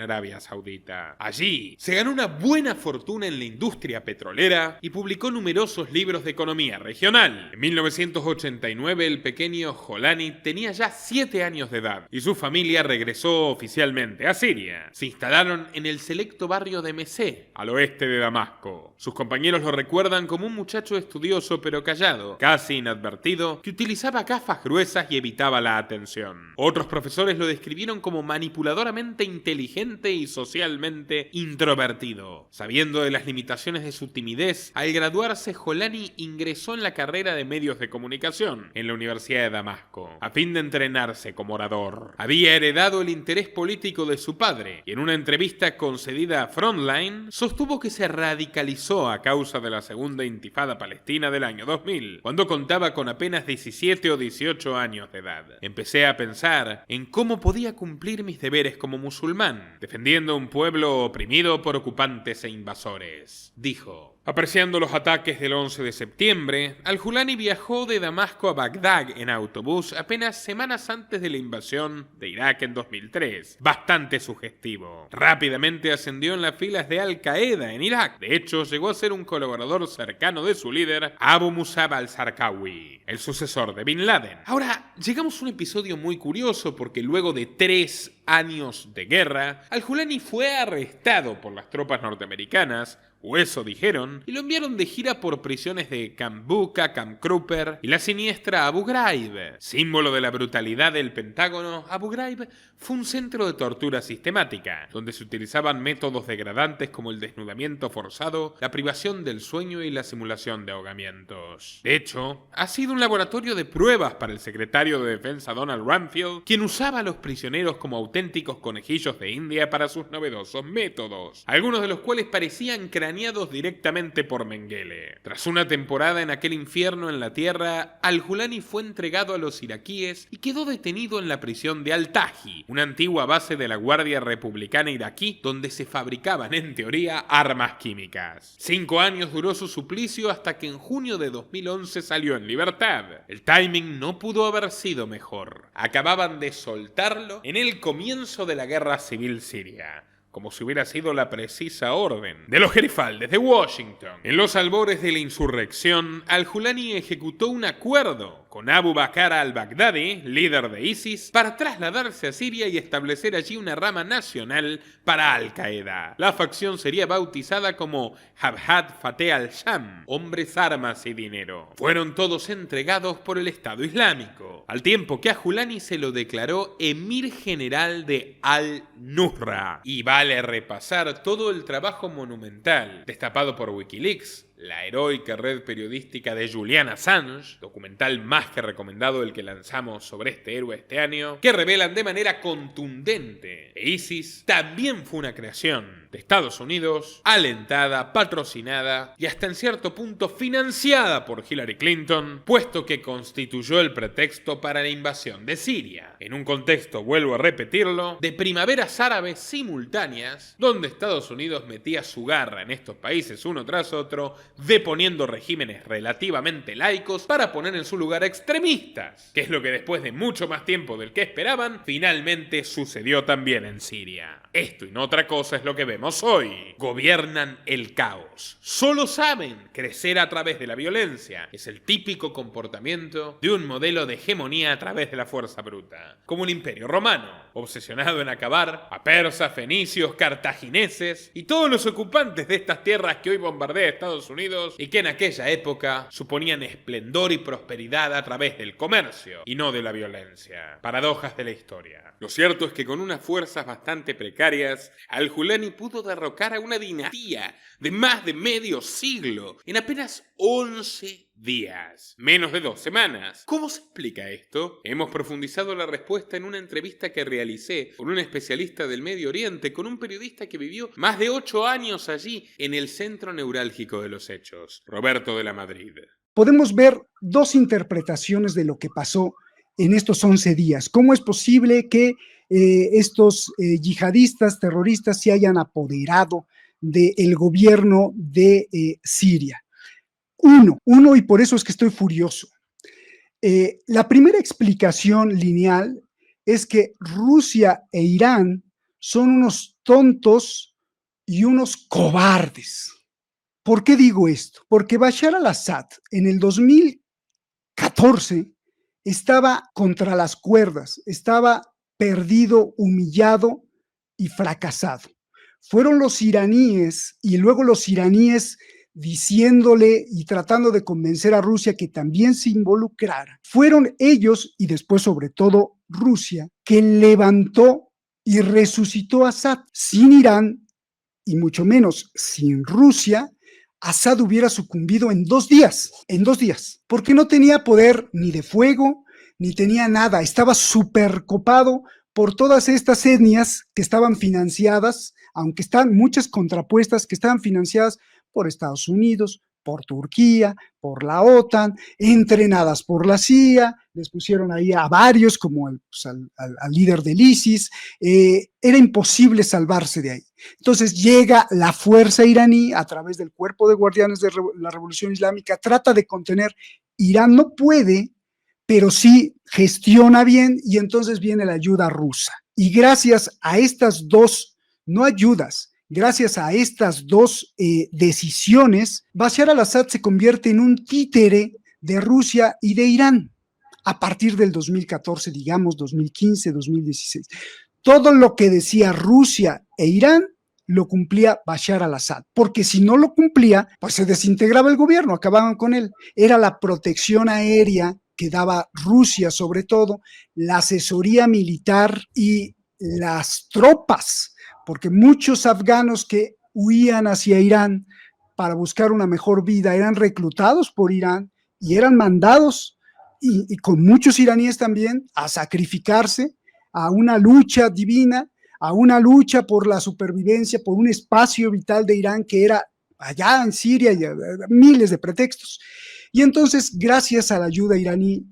Arabia Saudita. Allí se ganó una buena fortuna en la industria petrolera y publicó numerosos libros de economía regional. En 1989 el pequeño Jolani tenía ya 7 años de edad y su familia regresó oficialmente a Siria. Se instalaron en el selecto barrio de Mesé, al oeste de Damasco. Sus compañeros lo recuerdan como un muchacho estudioso pero callado, casi inadvertido, que utilizaba gafas gruesas y evitaba la atención. Otros profesores lo describieron como manipuladoramente inteligente y socialmente introvertido. Sabiendo de las limitaciones de su timidez, al graduarse Jolani ingresó en la carrera de medios de comunicación en la Universidad de Damasco, a fin de entrenarse como orador. Había heredado el interés político de su padre, y en una entrevista concedida a Frontline, sostuvo que se radicalizó a causa de la segunda intifada palestina del año 2000, cuando contaba con apenas 17 o 18 años de edad. Empecé a pensar en cómo podía cumplir mis deberes como musulmán, defendiendo a un pueblo oprimido por ocupantes e invasores, dijo. Apreciando los ataques del 11 de septiembre, al-Jolani viajó de Damasco a Bagdad en autobús apenas semanas antes de la invasión de Irak en 2003. Bastante sugestivo. Rápidamente ascendió en las filas de Al-Qaeda en Irak. De hecho, llegó a ser un colaborador cercano de su líder, Abu Musab al-Zarqawi, el sucesor de Bin Laden. Ahora, llegamos a un episodio muy curioso porque luego de 3 años de guerra, al-Jolani fue arrestado por las tropas norteamericanas o eso dijeron, y lo enviaron de gira por prisiones de Camp Bucca, Camp Crupper y la siniestra Abu Ghraib. Símbolo de la brutalidad del Pentágono, Abu Ghraib fue un centro de tortura sistemática, donde se utilizaban métodos degradantes como el desnudamiento forzado, la privación del sueño y la simulación de ahogamientos. De hecho, ha sido un laboratorio de pruebas para el secretario de Defensa Donald Rumsfeld, quien usaba a los prisioneros como auténticos conejillos de India para sus novedosos métodos, algunos de los cuales parecían craneados directamente por Mengele. Tras una temporada en aquel infierno en la tierra, Al-Julani fue entregado a los iraquíes y quedó detenido en la prisión de Al-Taji, una antigua base de la Guardia Republicana iraquí donde se fabricaban, en teoría, armas químicas. 5 años duró su suplicio hasta que en junio de 2011 salió en libertad. El timing no pudo haber sido mejor. Acababan de soltarlo en el comienzo de la guerra civil siria, como si hubiera sido la precisa orden de los gerifaldes de Washington. En los albores de la insurrección, Al-Julani ejecutó un acuerdo con Abu Bakr al-Baghdadi, líder de ISIS, para trasladarse a Siria y establecer allí una rama nacional para Al-Qaeda. La facción sería bautizada como Jabhat Fateh al-Sham, hombres, armas y dinero. Fueron todos entregados por el Estado Islámico, al tiempo que a Julani se lo declaró emir general de Al-Nusra. Y vale repasar todo el trabajo monumental destapado por Wikileaks, la heroica red periodística de Julian Assange, documental más que recomendado el que lanzamos sobre este héroe este año, que revelan de manera contundente que ISIS también fue una creación de Estados Unidos, alentada, patrocinada y hasta en cierto punto financiada por Hillary Clinton, puesto que constituyó el pretexto para la invasión de Siria, en un contexto, vuelvo a repetirlo, de primaveras árabes simultáneas, donde Estados Unidos metía su garra en estos países uno tras otro, deponiendo regímenes relativamente laicos para poner en su lugar extremistas, que es lo que después de mucho más tiempo del que esperaban, finalmente sucedió también en Siria. Esto y no otra cosa es lo que vemos hoy. Gobiernan el caos. Solo saben crecer a través de la violencia. Es el típico comportamiento de un modelo de hegemonía a través de la fuerza bruta. Como un imperio romano, obsesionado en acabar a persas, fenicios, cartagineses y todos los ocupantes de estas tierras que hoy bombardea Estados Unidos y que en aquella época suponían esplendor y prosperidad a través del comercio y no de la violencia. Paradojas de la historia. Lo cierto es que con unas fuerzas bastante precarias, Al-Julani pudo derrocar a una dinastía de más de medio siglo en apenas 11 días, menos de 2 semanas. ¿Cómo se explica esto? Hemos profundizado la respuesta en una entrevista que realicé con un especialista del Medio Oriente, con un periodista que vivió más de 8 años allí en el centro neurálgico de los hechos, Roberto de la Madrid. Podemos ver dos interpretaciones de lo que pasó en estos 11 días. ¿Cómo es posible que estos yihadistas, terroristas se hayan apoderado del gobierno de Siria? Uno, y por eso es que estoy furioso. La primera explicación lineal es que Rusia e Irán son unos tontos y unos cobardes. ¿Por qué digo esto? Porque Bashar al-Assad en el 2014 estaba contra las cuerdas, estaba perdido, humillado y fracasado. Fueron los iraníes y luego los iraníes diciéndole y tratando de convencer a Rusia que también se involucrara. Fueron ellos y después sobre todo Rusia que levantó y resucitó a Assad. Sin Irán y mucho menos sin Rusia, Assad hubiera sucumbido en 2 días, porque no tenía poder ni de fuego, ni tenía nada, estaba supercopado por todas estas etnias que estaban financiadas, aunque están muchas contrapuestas, que estaban financiadas por Estados Unidos, por Turquía, por la OTAN, entrenadas por la CIA, les pusieron ahí a varios, como al líder del ISIS, era imposible salvarse de ahí. Entonces llega la fuerza iraní a través del Cuerpo de Guardianes de la Revolución Islámica, trata de contener, Irán no puede, pero sí gestiona bien y entonces viene la ayuda rusa. Y gracias a estas dos, no ayudas, gracias a estas dos decisiones, Bashar al-Assad se convierte en un títere de Rusia y de Irán a partir del 2014, digamos 2015, 2016. Todo lo que decía Rusia e Irán, lo cumplía Bashar al-Assad, porque si no lo cumplía, pues se desintegraba el gobierno, acababan con él. Era la protección aérea que daba Rusia, sobre todo, la asesoría militar y las tropas, porque muchos afganos que huían hacia Irán para buscar una mejor vida eran reclutados por Irán y eran mandados, y con muchos iraníes también, a sacrificarse a una lucha divina, a una lucha por la supervivencia, por un espacio vital de Irán que era allá en Siria, y miles de pretextos. Y entonces, gracias a la ayuda iraní,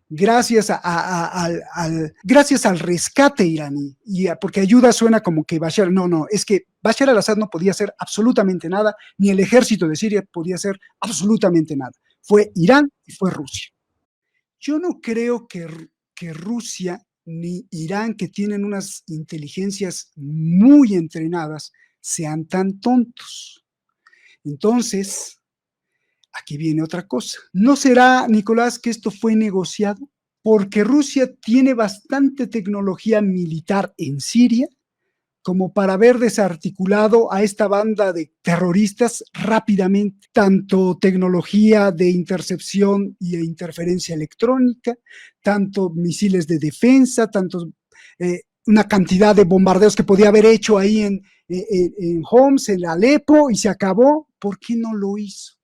gracias al rescate iraní, porque ayuda suena como que Bashar, no, es que Bashar al-Assad no podía hacer absolutamente nada, ni el ejército de Siria podía hacer absolutamente nada. Fue Irán y fue Rusia. Yo no creo que Rusia ni Irán, que tienen unas inteligencias muy entrenadas, sean tan tontos. Entonces, aquí viene otra cosa. ¿No será, Nicolás, que esto fue negociado? Porque Rusia tiene bastante tecnología militar en Siria como para haber desarticulado a esta banda de terroristas rápidamente, tanto tecnología de intercepción y de interferencia electrónica, tanto misiles de defensa, tanto una cantidad de bombardeos que podía haber hecho ahí en Homs, en Alepo, y se acabó. ¿Por qué no lo hizo?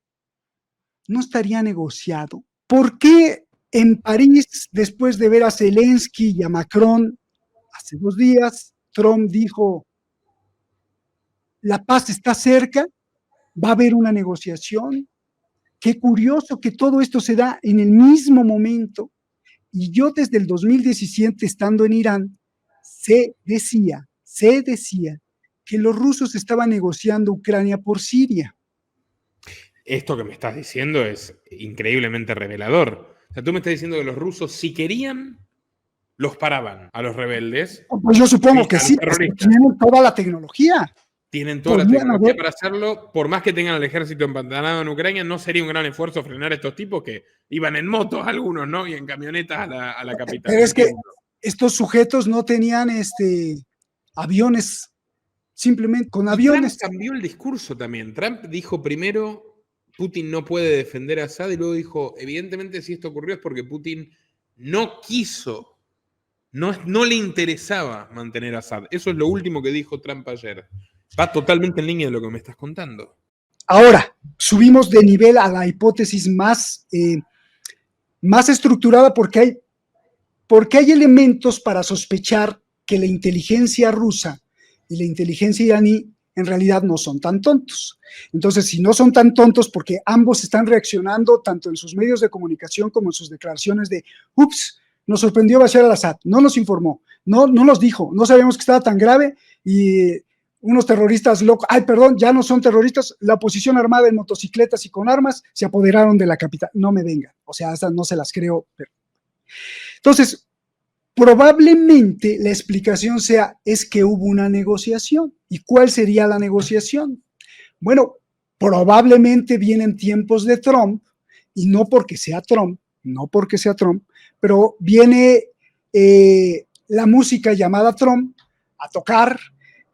¿No estaría negociado? ¿Por qué en París, después de ver a Zelensky y a Macron hace 2 días, Trump dijo, la paz está cerca, va a haber una negociación? Qué curioso que todo esto se da en el mismo momento. Y yo desde el 2017, estando en Irán, se decía que los rusos estaban negociando Ucrania por Siria. Esto que me estás diciendo es increíblemente revelador. O sea, tú me estás diciendo que los rusos, si querían, los paraban a los rebeldes. Pues yo supongo que sí, tienen toda la tecnología. Tienen toda la tecnología para hacerlo. Por más que tengan el ejército empantanado en Ucrania, no sería un gran esfuerzo frenar a estos tipos que iban en motos algunos, ¿no? Y en camionetas a la capital. Pero es que estos sujetos no tenían aviones, simplemente con aviones. Trump cambió el discurso también. Trump dijo primero, Putin no puede defender a Assad, y luego dijo, evidentemente si esto ocurrió es porque Putin no quiso. No le interesaba mantener a Assad. Eso es lo último que dijo Trump ayer. Va totalmente en línea de lo que me estás contando. Ahora, subimos de nivel a la hipótesis más estructurada porque hay elementos para sospechar que la inteligencia rusa y la inteligencia iraní en realidad no son tan tontos. Entonces, si no son tan tontos, porque ambos están reaccionando tanto en sus medios de comunicación como en sus declaraciones de, ups, nos sorprendió Bashar al-Assad, no nos informó, no nos dijo, no sabíamos que estaba tan grave, y unos terroristas locos, ya no son terroristas, la oposición armada en motocicletas y con armas se apoderaron de la capital. No me vengan, o sea, estas no se las creo. Entonces, probablemente la explicación es que hubo una negociación. ¿Y cuál sería la negociación? Bueno, probablemente vienen tiempos de Trump, y no porque sea Trump, pero viene la música llamada Trump a tocar,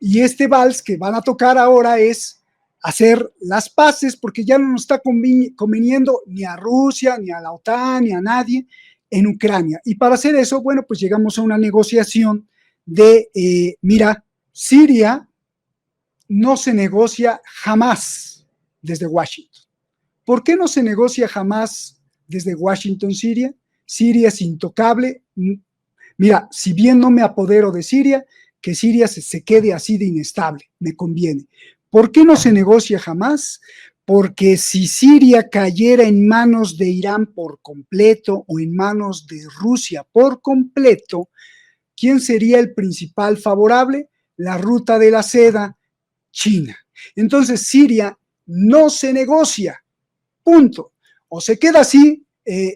y este vals que van a tocar ahora es hacer las paces, porque ya no nos está conveniendo ni a Rusia, ni a la OTAN, ni a nadie en Ucrania. Y para hacer eso, bueno, pues llegamos a una negociación de, mira, Siria no se negocia jamás desde Washington. ¿Por qué no se negocia jamás desde Washington Siria? Siria es intocable. Mira, si bien no me apodero de Siria, que Siria se quede así de inestable, me conviene. ¿Por qué no se negocia jamás? Porque si Siria cayera en manos de Irán por completo o en manos de Rusia por completo, ¿quién sería el principal favorable? La ruta de la seda, China. Entonces Siria no se negocia, punto. O se queda así,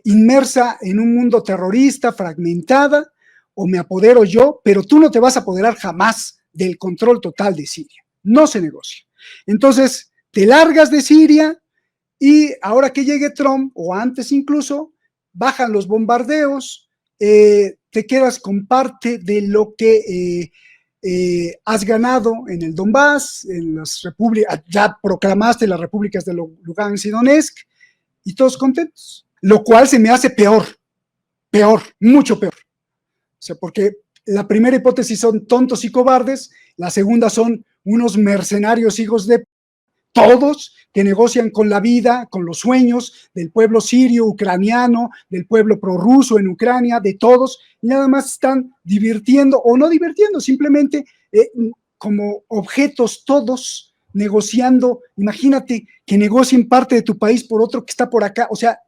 inmersa en un mundo terrorista, fragmentada, o me apodero yo, pero tú no te vas a apoderar jamás del control total de Siria. No se negocia. Entonces, te largas de Siria y ahora que llegue Trump, o antes incluso, bajan los bombardeos, te quedas con parte de lo que has ganado en el Donbass, en las repúblicas, ya proclamaste las repúblicas de Lugansk y Donetsk, y todos contentos, lo cual se me hace peor, mucho peor. O sea, porque la primera hipótesis son tontos y cobardes, la segunda son unos mercenarios hijos de todos que negocian con la vida, con los sueños del pueblo sirio, ucraniano, del pueblo prorruso en Ucrania, de todos, y nada más están divirtiendo o no divirtiendo, simplemente como objetos todos negociando. Imagínate que negocien parte de tu país por otro que está por acá, o sea,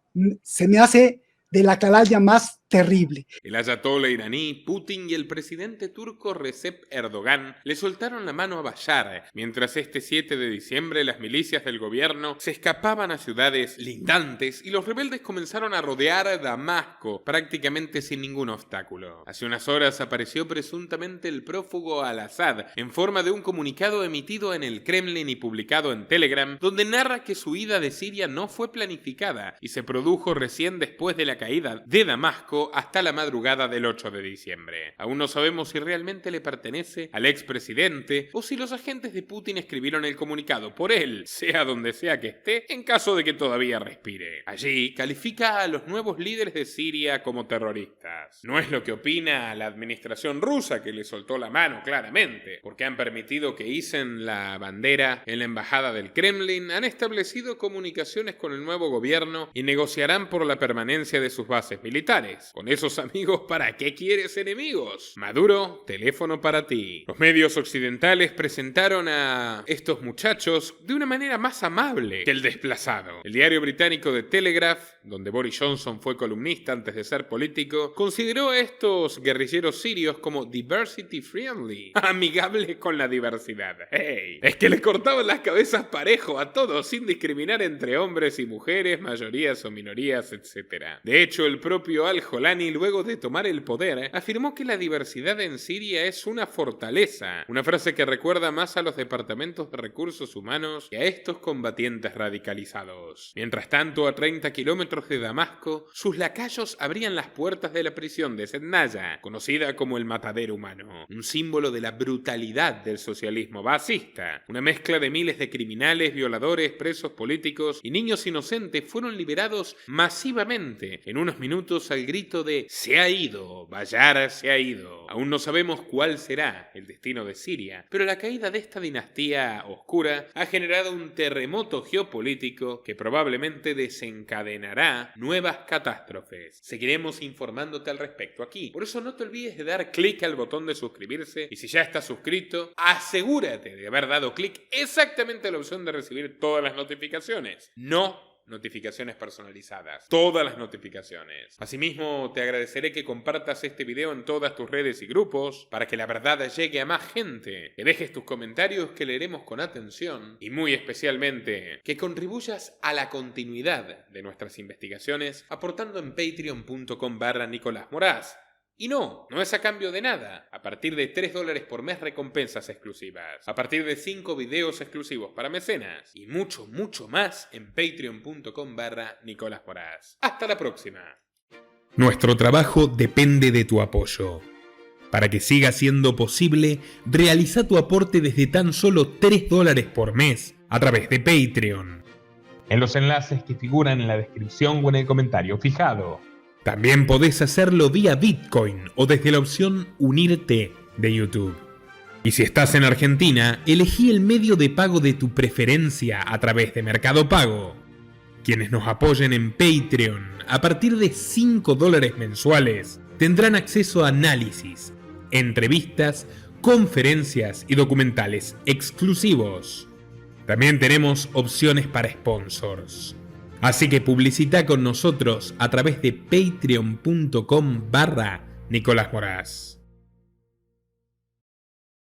se me hace de la atalaya más terrible. El ayatollah iraní Putin y el presidente turco Recep Erdogan le soltaron la mano a Bashar, mientras este 7 de diciembre las milicias del gobierno se escapaban a ciudades lindantes y los rebeldes comenzaron a rodear Damasco prácticamente sin ningún obstáculo. Hace unas horas apareció presuntamente el prófugo Al-Assad en forma de un comunicado emitido en el Kremlin y publicado en Telegram, donde narra que su huida de Siria no fue planificada y se produjo recién después de la caída de Damasco hasta la madrugada del 8 de diciembre. Aún no sabemos si realmente le pertenece al expresidente o si los agentes de Putin escribieron el comunicado por él, sea donde sea que esté, en caso de que todavía respire. Allí califica a los nuevos líderes de Siria como terroristas. No es lo que opina la administración rusa, que le soltó la mano claramente, porque han permitido que hicen la bandera en la embajada del Kremlin, han establecido comunicaciones con el nuevo gobierno y negociarán por la permanencia de sus bases militares. Con esos amigos, ¿para qué quieres enemigos? Maduro, teléfono para ti. Los medios occidentales presentaron a estos muchachos de una manera más amable que el desplazado. El diario británico The Telegraph, donde Boris Johnson fue columnista antes de ser político, consideró a estos guerrilleros sirios como diversity friendly, amigables con la diversidad. ¡Hey! Es que les cortaban las cabezas parejo a todos, sin discriminar entre hombres y mujeres, mayorías o minorías, etc. De hecho, el propio Al-Jolani, luego de tomar el poder, afirmó que la diversidad en Siria es una fortaleza, una frase que recuerda más a los departamentos de recursos humanos que a estos combatientes radicalizados. Mientras tanto, a 30 kilómetros de Damasco, sus lacayos abrían las puertas de la prisión de Zednaya, conocida como el matadero humano, un símbolo de la brutalidad del socialismo basista. Una mezcla de miles de criminales, violadores, presos políticos y niños inocentes fueron liberados masivamente en unos minutos al grito de «Se ha ido, Bashar se ha ido». Aún no sabemos cuál será el destino de Siria, pero la caída de esta dinastía oscura ha generado un terremoto geopolítico que probablemente desencadenará nuevas catástrofes. Seguiremos informándote al respecto aquí. Por eso no te olvides de dar clic al botón de suscribirse y si ya estás suscrito, asegúrate de haber dado clic exactamente a la opción de recibir todas las notificaciones. No notificaciones personalizadas, todas las notificaciones. Asimismo, te agradeceré que compartas este video en todas tus redes y grupos para que la verdad llegue a más gente, que dejes tus comentarios que leeremos con atención y muy especialmente que contribuyas a la continuidad de nuestras investigaciones aportando en patreon.com/Nicolás Moraz. Y no es a cambio de nada. A partir de $3 por mes recompensas exclusivas. A partir de 5 videos exclusivos para mecenas. Y mucho, mucho más en patreon.com/Nicolás Moraz. Hasta la próxima. Nuestro trabajo depende de tu apoyo. Para que siga siendo posible, realiza tu aporte desde tan solo $3 por mes a través de Patreon. En los enlaces que figuran en la descripción o en el comentario fijado. También podés hacerlo vía Bitcoin o desde la opción Unirte de YouTube. Y si estás en Argentina, elegí el medio de pago de tu preferencia a través de Mercado Pago. Quienes nos apoyen en Patreon a partir de $5 mensuales tendrán acceso a análisis, entrevistas, conferencias y documentales exclusivos. También tenemos opciones para sponsors. Así que publicita con nosotros a través de patreon.com/Nicolás Moraz.